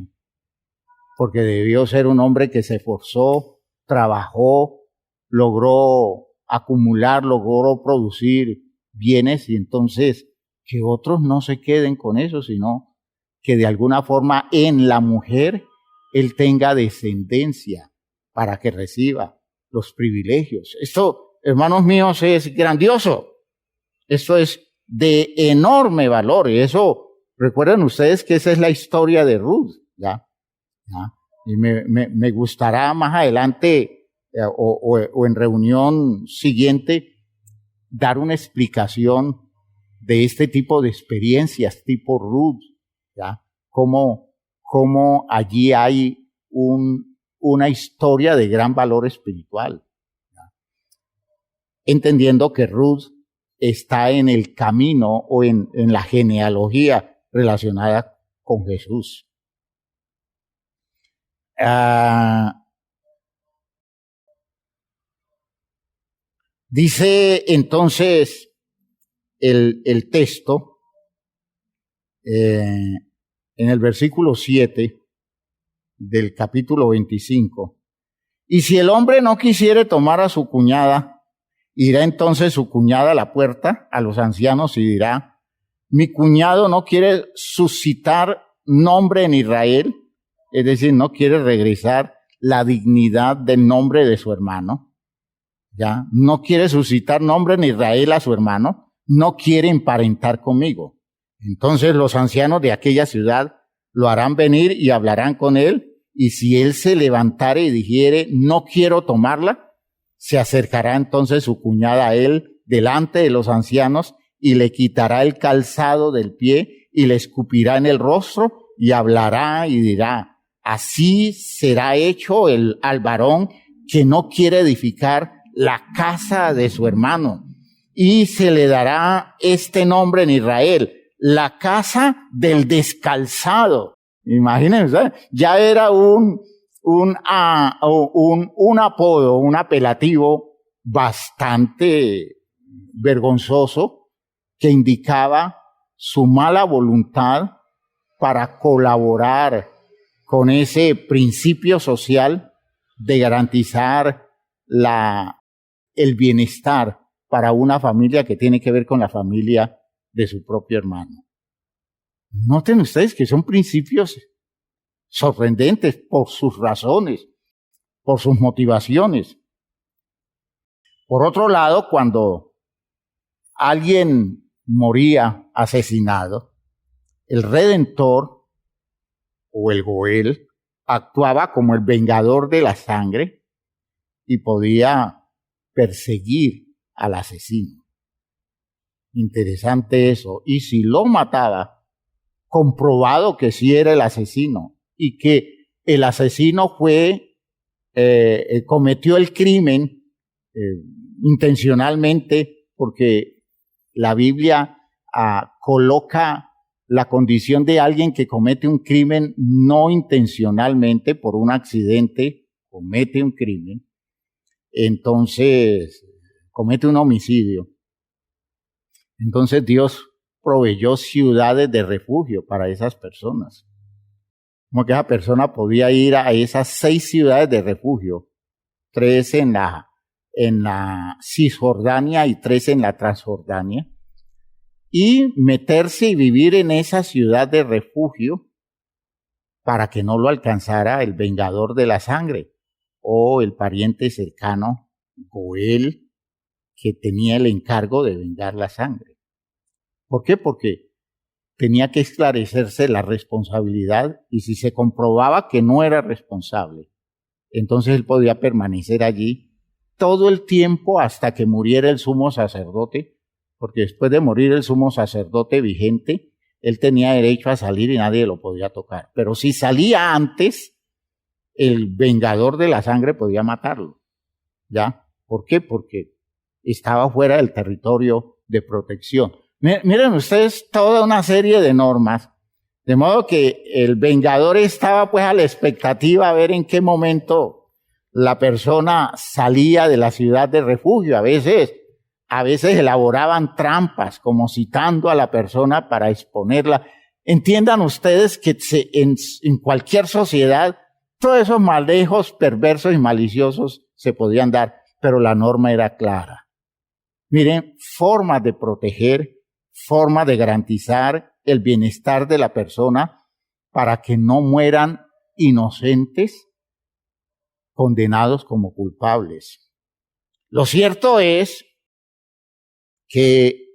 Speaker 1: porque debió ser un hombre que se esforzó, trabajó, logró acumular, logró producir bienes, y entonces que otros no se queden con eso, sino que de alguna forma en la mujer él tenga descendencia para que reciba los privilegios. Esto, hermanos míos, es grandioso. Esto es de enorme valor, y eso, recuerden ustedes que esa es la historia de Ruth, ¿ya? ¿Ya? Y me gustará más adelante o en reunión siguiente dar una explicación de este tipo de experiencias tipo Ruth, ¿ya? Cómo allí hay una historia de gran valor espiritual, ¿ya? Entendiendo que Ruth está en el camino o en la genealogía relacionada con Jesús. Dice entonces el texto en el versículo 7 del capítulo 25: y si el hombre no quisiere tomar a su cuñada, irá entonces su cuñada a la puerta a los ancianos y dirá: mi cuñado no quiere suscitar nombre en Israel, es decir, no quiere regresar la dignidad del nombre de su hermano, ¿ya? No quiere suscitar nombre en Israel a su hermano, no quiere emparentar conmigo. Entonces los ancianos de aquella ciudad lo harán venir y hablarán con él, y si él se levantare y dijere: no quiero tomarla, se acercará entonces su cuñada a él delante de los ancianos y le quitará el calzado del pie y le escupirá en el rostro y hablará y dirá: así será hecho al varón que no quiere edificar la casa de su hermano. Y se le dará este nombre en Israel: la casa del descalzado. Imagínense, ya era un apodo, un apelativo bastante vergonzoso que indicaba su mala voluntad para colaborar con ese principio social de garantizar el bienestar para una familia que tiene que ver con la familia de su propio hermano. Noten ustedes que son principios sorprendentes por sus razones, por sus motivaciones. Por otro lado, cuando alguien moría asesinado, el Redentor o el Goel actuaba como el vengador de la sangre y podía perseguir al asesino. Interesante eso. Y si lo mataba, comprobado que sí era el asesino y que el asesino cometió el crimen intencionalmente, porque la Biblia coloca la condición de alguien que comete un crimen no intencionalmente, por un accidente, comete un crimen, entonces comete un homicidio. Entonces Dios proveyó ciudades de refugio para esas personas. Como que esa persona podía ir a esas 6 ciudades de refugio, 3 en la Cisjordania y 3 en la Transjordania, y meterse y vivir en esa ciudad de refugio para que no lo alcanzara el vengador de la sangre o el pariente cercano, Goel, que tenía el encargo de vengar la sangre. ¿Por qué? Porque tenía que esclarecerse la responsabilidad, y si se comprobaba que no era responsable, entonces él podía permanecer allí todo el tiempo hasta que muriera el sumo sacerdote, porque después de morir el sumo sacerdote vigente, él tenía derecho a salir y nadie lo podía tocar. Pero si salía antes, el vengador de la sangre podía matarlo. ¿Ya? ¿Por qué? Porque estaba fuera del territorio de protección. Miren ustedes toda una serie de normas, de modo que el vengador estaba pues a la expectativa a ver en qué momento la persona salía de la ciudad de refugio. A veces elaboraban trampas, como citando a la persona para exponerla. Entiendan ustedes que en cualquier sociedad todos esos malejos perversos y maliciosos se podían dar, pero la norma era clara. Miren, formas de proteger, formas de garantizar el bienestar de la persona para que no mueran inocentes condenados como culpables. Lo cierto es que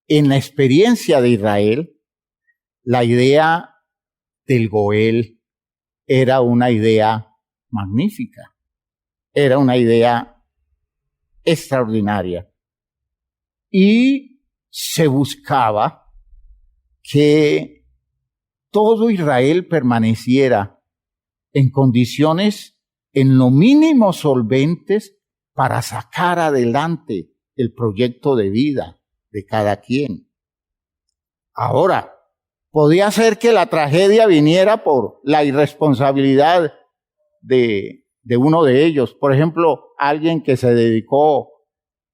Speaker 1: en la experiencia de Israel, la idea del Goel era una idea magnífica, era una idea extraordinaria, y se buscaba que todo Israel permaneciera en condiciones en lo mínimo solventes para sacar adelante el proyecto de vida de cada quien. Ahora, podía ser que la tragedia viniera por la irresponsabilidad de uno de ellos. Por ejemplo, alguien que se dedicó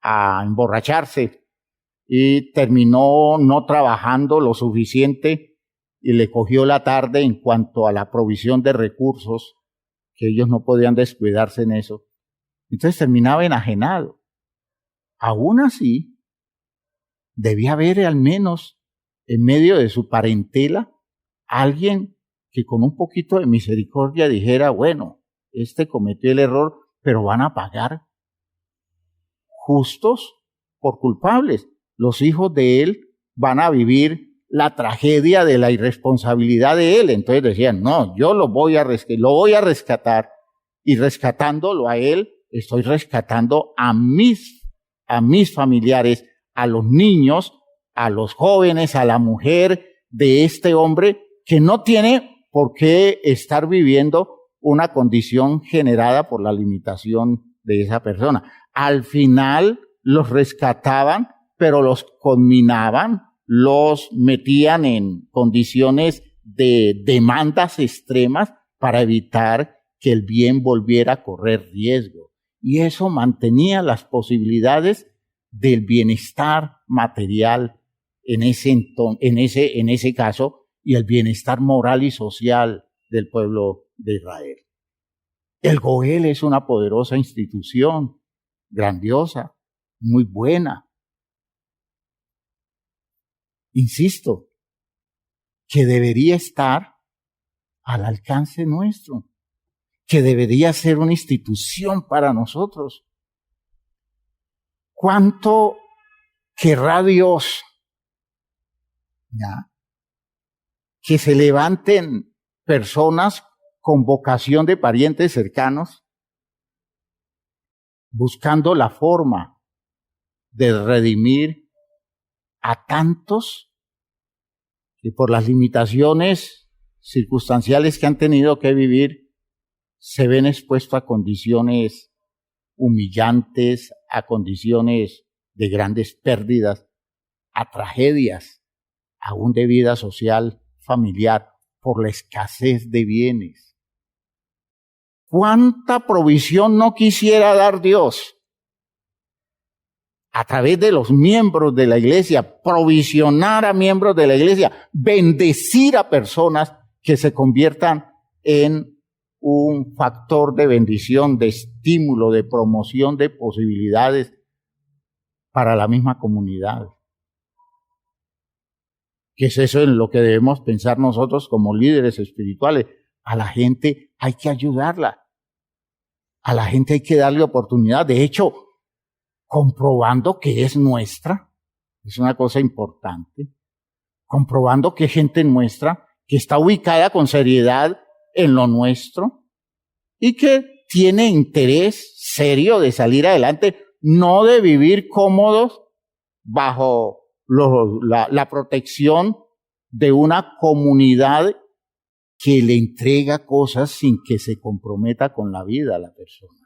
Speaker 1: a emborracharse y terminó no trabajando lo suficiente y le cogió la tarde en cuanto a la provisión de recursos, que ellos no podían descuidarse en eso. Entonces terminaba enajenado. Aún así, debía haber al menos en medio de su parentela alguien que con un poquito de misericordia dijera, bueno, este cometió el error, pero van a pagar justos por culpables. Los hijos de él van a vivir la tragedia de la irresponsabilidad de él. Entonces decían, no, yo lo voy a rescatar, y rescatándolo a él, estoy rescatando a mis familiares, a los niños, a los jóvenes, a la mujer de este hombre que no tiene por qué estar viviendo una condición generada por la limitación de esa persona. Al final los rescataban, pero los conminaban, los metían en condiciones de demandas extremas para evitar que el bien volviera a correr riesgo. Y eso mantenía las posibilidades del bienestar material en ese caso, y el bienestar moral y social del pueblo de Israel. El Goel es una poderosa institución, grandiosa, muy buena. Insisto, que debería estar al alcance nuestro, que debería ser una institución para nosotros. ¿Cuánto querrá Dios, ¿ya?, que se levanten personas con vocación de parientes cercanos, buscando la forma de redimir a tantos que por las limitaciones circunstanciales que han tenido que vivir, se ven expuestos a condiciones humillantes, a condiciones de grandes pérdidas, a tragedias, aún de vida social, familiar, por la escasez de bienes. ¿Cuánta provisión no quisiera dar Dios a través de los miembros de la iglesia, provisionar a miembros de la iglesia, bendecir a personas que se conviertan en un factor de bendición, de estímulo, de promoción de posibilidades para la misma comunidad? ¿Qué es eso en lo que debemos pensar nosotros como líderes espirituales? A la gente hay que ayudarla. A la gente hay que darle oportunidad. De hecho, comprobando que es nuestra, es una cosa importante. Comprobando que es gente nuestra, que está ubicada con seriedad en lo nuestro y que tiene interés serio de salir adelante, no de vivir cómodos bajo la protección de una comunidad que le entrega cosas sin que se comprometa con la vida a la persona.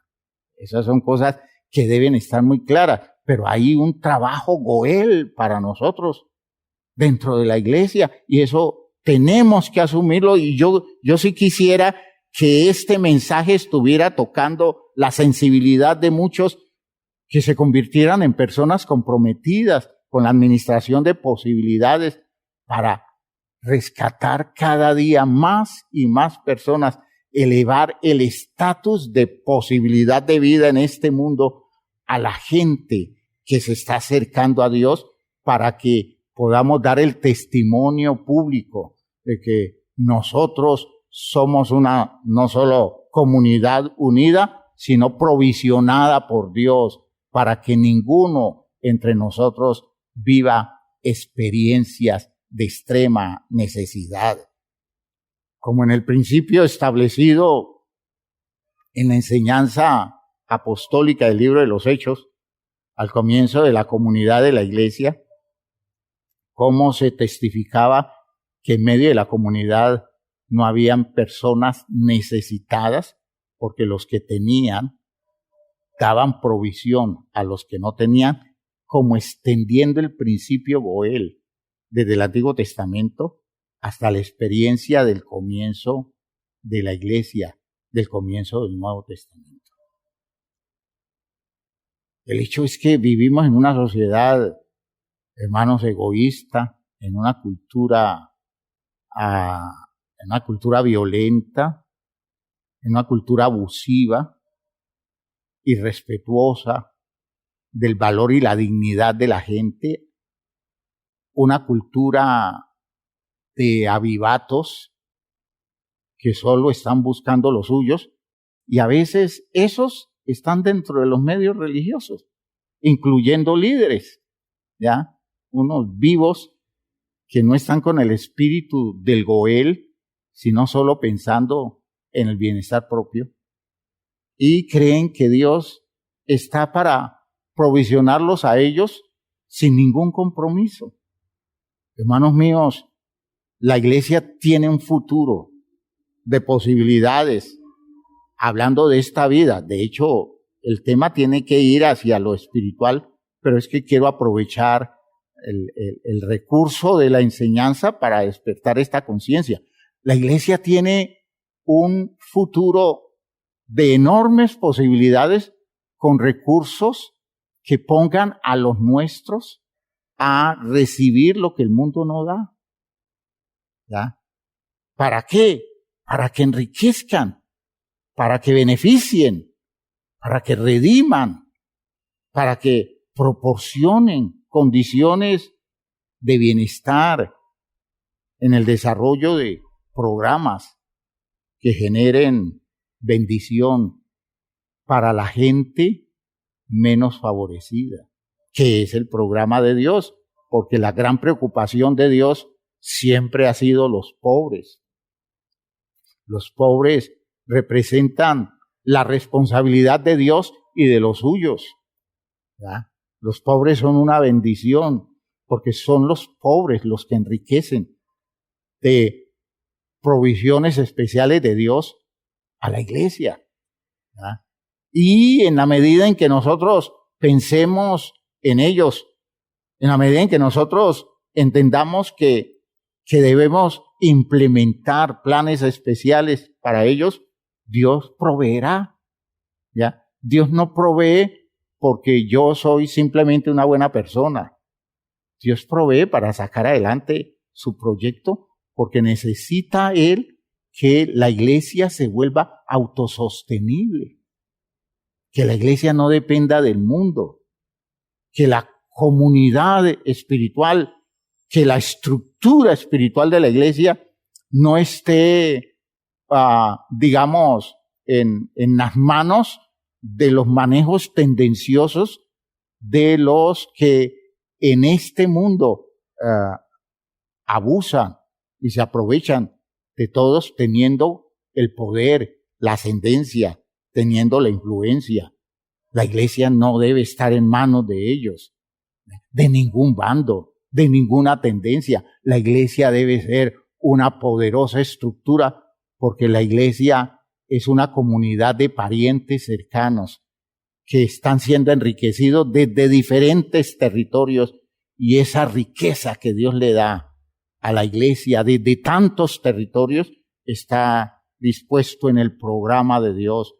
Speaker 1: Esas son cosas que deben estar muy claras, pero hay un trabajo goel para nosotros dentro de la iglesia y eso tenemos que asumirlo. Y yo sí quisiera que este mensaje estuviera tocando la sensibilidad de muchos, que se convirtieran en personas comprometidas con la administración de posibilidades para rescatar cada día más y más personas, elevar el estatus de posibilidad de vida en este mundo a la gente que se está acercando a Dios, para que podamos dar el testimonio público de que nosotros somos una no solo comunidad unida, sino provisionada por Dios, para que ninguno entre nosotros viva experiencias de extrema necesidad. Como en el principio establecido en la enseñanza apostólica del libro de los Hechos, al comienzo de la comunidad de la iglesia, cómo se testificaba que en medio de la comunidad no habían personas necesitadas, porque los que tenían daban provisión a los que no tenían, como extendiendo el principio Goel desde el Antiguo Testamento hasta la experiencia del comienzo de la iglesia, del comienzo del Nuevo Testamento. El hecho es que vivimos en una sociedad, hermanos, egoísta, en una cultura violenta, en una cultura abusiva, irrespetuosa del valor y la dignidad de la gente, una cultura de avivatos que solo están buscando los suyos, y a veces esos están dentro de los medios religiosos, incluyendo líderes, ¿ya? Unos vivos que no están con el espíritu del Goel, sino solo pensando en el bienestar propio, y creen que Dios está para provisionarlos a ellos sin ningún compromiso. Hermanos míos, la iglesia tiene un futuro de posibilidades, hablando de esta vida. De hecho, el tema tiene que ir hacia lo espiritual, pero es que quiero aprovechar el recurso de la enseñanza para despertar esta conciencia. La iglesia tiene un futuro de enormes posibilidades con recursos que pongan a los nuestros a recibir lo que el mundo no da. ¿ya? ¿Para qué? Para que enriquezcan, para que beneficien, para que rediman, para que proporcionen condiciones de bienestar en el desarrollo de programas que generen bendición para la gente menos favorecida, que es el programa de Dios, porque la gran preocupación de Dios siempre ha sido los pobres. Los pobres representan la responsabilidad de Dios y de los suyos, ¿ya? Los pobres son una bendición, porque son los pobres los que enriquecen de provisiones especiales de Dios a la iglesia, ¿ya? Y en la medida en que nosotros pensemos en ellos, en la medida en que nosotros entendamos que debemos implementar planes especiales para ellos, Dios proveerá, ¿ya? Dios no provee porque yo soy simplemente una buena persona. Dios provee para sacar adelante su proyecto porque necesita Él que la iglesia se vuelva autosostenible, que la iglesia no dependa del mundo, que la comunidad espiritual, que la estructura espiritual de la iglesia no esté, digamos, en las manos de los manejos tendenciosos de los que en este mundo abusan y se aprovechan de todos teniendo el poder, la ascendencia, teniendo la influencia. La iglesia no debe estar en manos de ellos, de ningún bando, de ninguna tendencia. La iglesia debe ser una poderosa estructura porque la iglesia es una comunidad de parientes cercanos que están siendo enriquecidos desde diferentes territorios y esa riqueza que Dios le da a la iglesia desde tantos territorios está dispuesto en el programa de Dios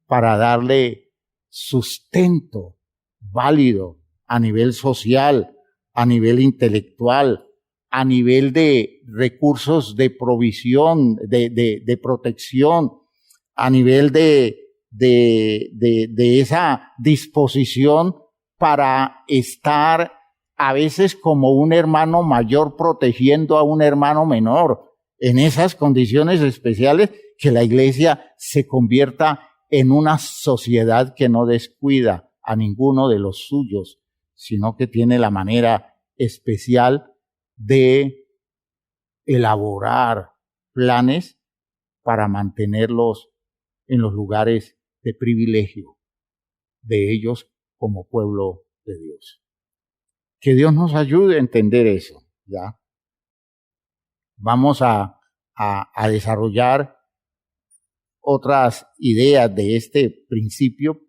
Speaker 1: para darle sustento válido a nivel social, a nivel intelectual, a nivel de recursos de provisión, de protección, a nivel de esa disposición para estar a veces como un hermano mayor protegiendo a un hermano menor. En esas condiciones especiales que la iglesia se convierta en una sociedad que no descuida a ninguno de los suyos, sino que tiene la manera especial de elaborar planes para mantenerlos en los lugares de privilegio de ellos como pueblo de Dios. Que Dios nos ayude a entender eso, ¿ya? Vamos a desarrollar otras ideas de este principio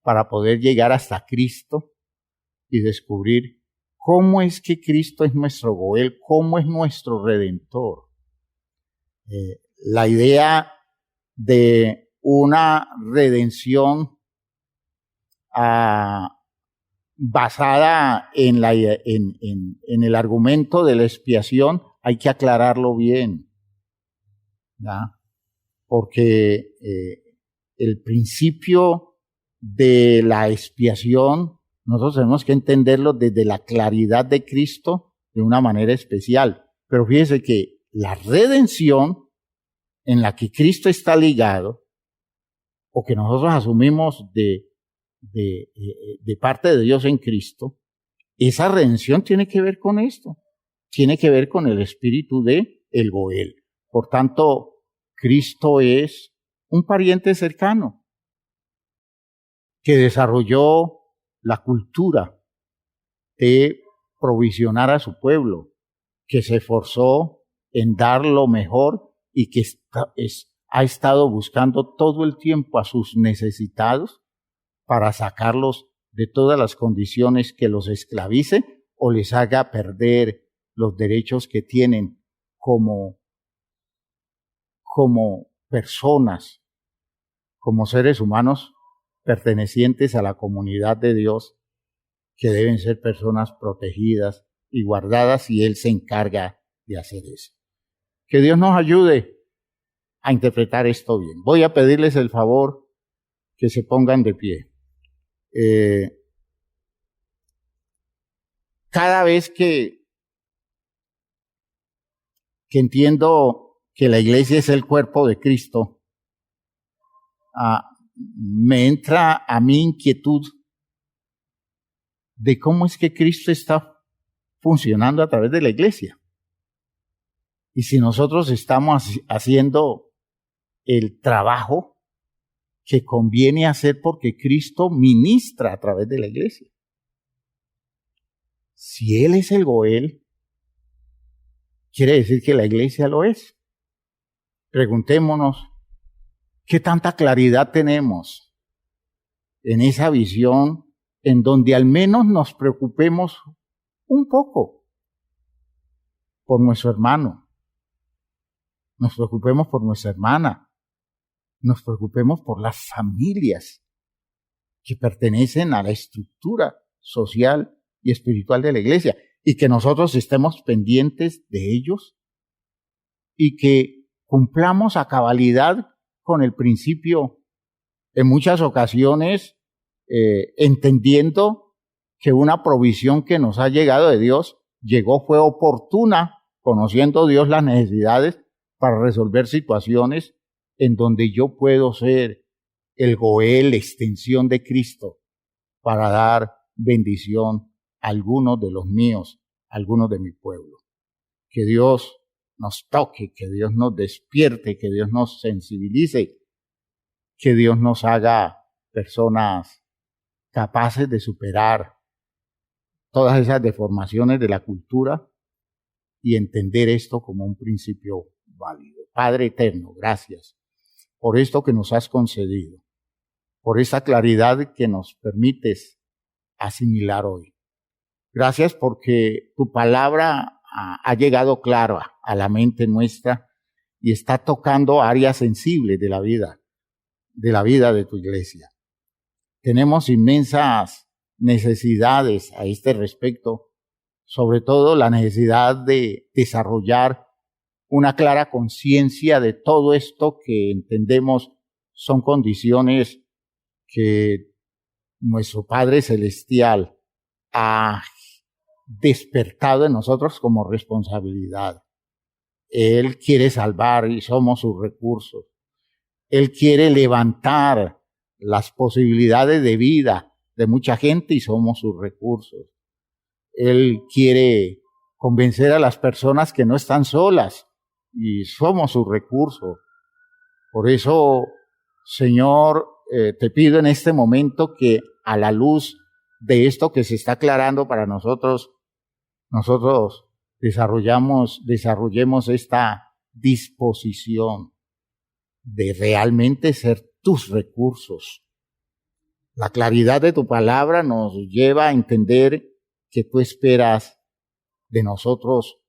Speaker 1: para poder llegar hasta Cristo y descubrir cómo es que Cristo es nuestro Goel, cómo es nuestro Redentor. La idea de una redención basada en el argumento de la expiación, hay que aclararlo bien, ¿ya? Porque el principio de la expiación nosotros tenemos que entenderlo desde la claridad de Cristo de una manera especial. Pero fíjese que la redención en la que Cristo está ligado, o que nosotros asumimos de parte de Dios en Cristo, esa redención tiene que ver con esto, tiene que ver con el espíritu de el Goel. Por tanto, Cristo es un pariente cercano que desarrolló la cultura de provisionar a su pueblo, que se esforzó en dar lo mejor y que ha estado buscando todo el tiempo a sus necesitados para sacarlos de todas las condiciones que los esclavice o les haga perder los derechos que tienen como personas, como seres humanos pertenecientes a la comunidad de Dios, que deben ser personas protegidas y guardadas, y Él se encarga de hacer eso. Que Dios nos ayude a interpretar esto bien. Voy a pedirles el favor que se pongan de pie. Cada vez que entiendo que la iglesia es el cuerpo de Cristo, me entra a mí inquietud de cómo es que Cristo está funcionando a través de la iglesia. Y si nosotros estamos haciendo el trabajo que conviene hacer porque Cristo ministra a través de la iglesia. Si Él es el Goel, quiere decir que la iglesia lo es. Preguntémonos, ¿qué tanta claridad tenemos en esa visión en donde al menos nos preocupemos un poco por nuestro hermano, nos preocupemos por nuestra hermana, nos preocupemos por las familias que pertenecen a la estructura social y espiritual de la iglesia y que nosotros estemos pendientes de ellos y que cumplamos a cabalidad con el principio en muchas ocasiones entendiendo que una provisión que nos ha llegado de Dios fue oportuna, conociendo Dios las necesidades para resolver situaciones en donde yo puedo ser el Goel, la extensión de Cristo, para dar bendición a algunos de los míos, a algunos de mi pueblo. Que Dios nos toque, que Dios nos despierte, que Dios nos sensibilice, que Dios nos haga personas capaces de superar todas esas deformaciones de la cultura y entender esto como un principio válido. Padre eterno, gracias por esto que nos has concedido, por esa claridad que nos permites asimilar hoy. Gracias porque tu palabra ha llegado clara a la mente nuestra y está tocando áreas sensibles de la vida de tu iglesia. Tenemos inmensas necesidades a este respecto, sobre todo la necesidad de desarrollar una clara conciencia de todo esto que entendemos son condiciones que nuestro Padre Celestial ha despertado en nosotros como responsabilidad. Él quiere salvar y somos sus recursos. Él quiere levantar las posibilidades de vida de mucha gente y somos sus recursos. Él quiere convencer a las personas que no están solas y somos sus recursos. Por eso, Señor, te pido en este momento que a la luz de esto que se está aclarando para nosotros desarrollemos esta disposición de realmente ser tus recursos. La claridad de tu palabra nos lleva a entender que tú esperas de nosotros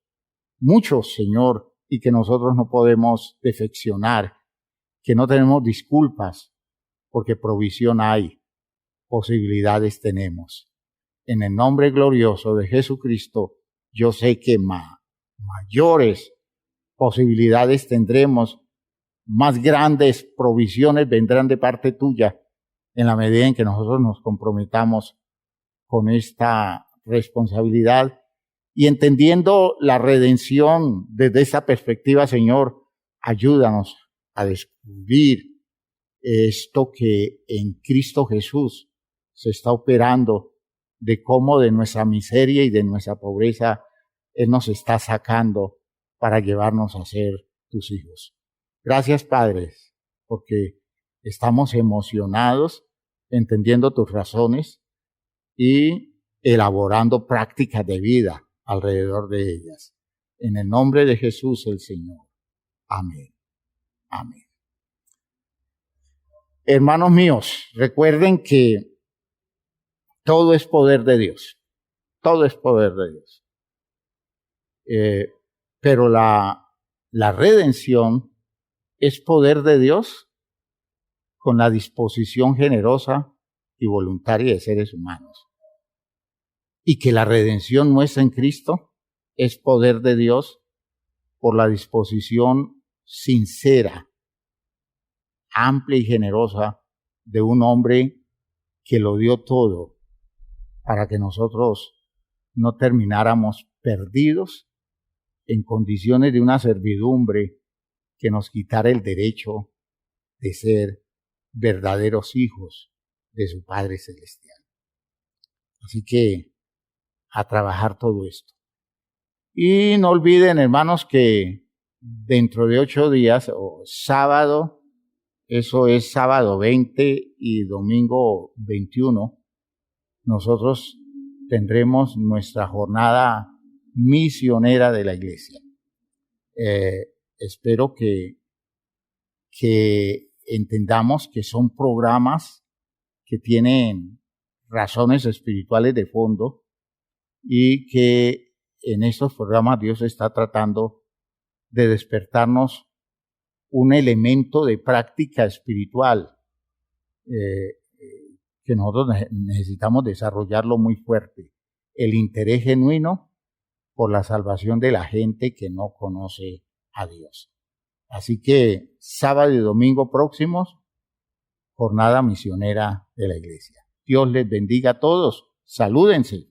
Speaker 1: mucho, Señor, y que nosotros no podemos defeccionar, que no tenemos disculpas, porque provisión hay, posibilidades tenemos. En el nombre glorioso de Jesucristo, yo sé que mayores posibilidades tendremos, más grandes provisiones vendrán de parte tuya en la medida en que nosotros nos comprometamos con esta responsabilidad y entendiendo la redención desde esa perspectiva, Señor, ayúdanos a descubrir esto que en Cristo Jesús se está operando, de cómo de nuestra miseria y de nuestra pobreza Él nos está sacando para llevarnos a ser tus hijos. Gracias, Padre, porque estamos emocionados entendiendo tus razones y elaborando prácticas de vida alrededor de ellas. En el nombre de Jesús el Señor. Amén. Amén. Hermanos míos, recuerden que todo es poder de Dios. Todo es poder de Dios. Pero la redención es poder de Dios con la disposición generosa y voluntaria de seres humanos. Y que la redención nuestra en Cristo es poder de Dios por la disposición sincera, amplia y generosa de un hombre que lo dio todo para que nosotros no termináramos perdidos en condiciones de una servidumbre que nos quitara el derecho de ser verdaderos hijos de su Padre Celestial. Así que a trabajar todo esto. Y no olviden, hermanos, que dentro de 8 días, o sábado, eso es sábado 20 y domingo 21, nosotros tendremos nuestra jornada misionera de la iglesia. Espero que entendamos que son programas que tienen razones espirituales de fondo y que en estos programas Dios está tratando de despertarnos un elemento de práctica espiritual que nosotros necesitamos desarrollarlo muy fuerte. El interés genuino por la salvación de la gente que no conoce a Dios. Así que sábado y domingo próximos, jornada misionera de la iglesia. Dios les bendiga a todos. Salúdense.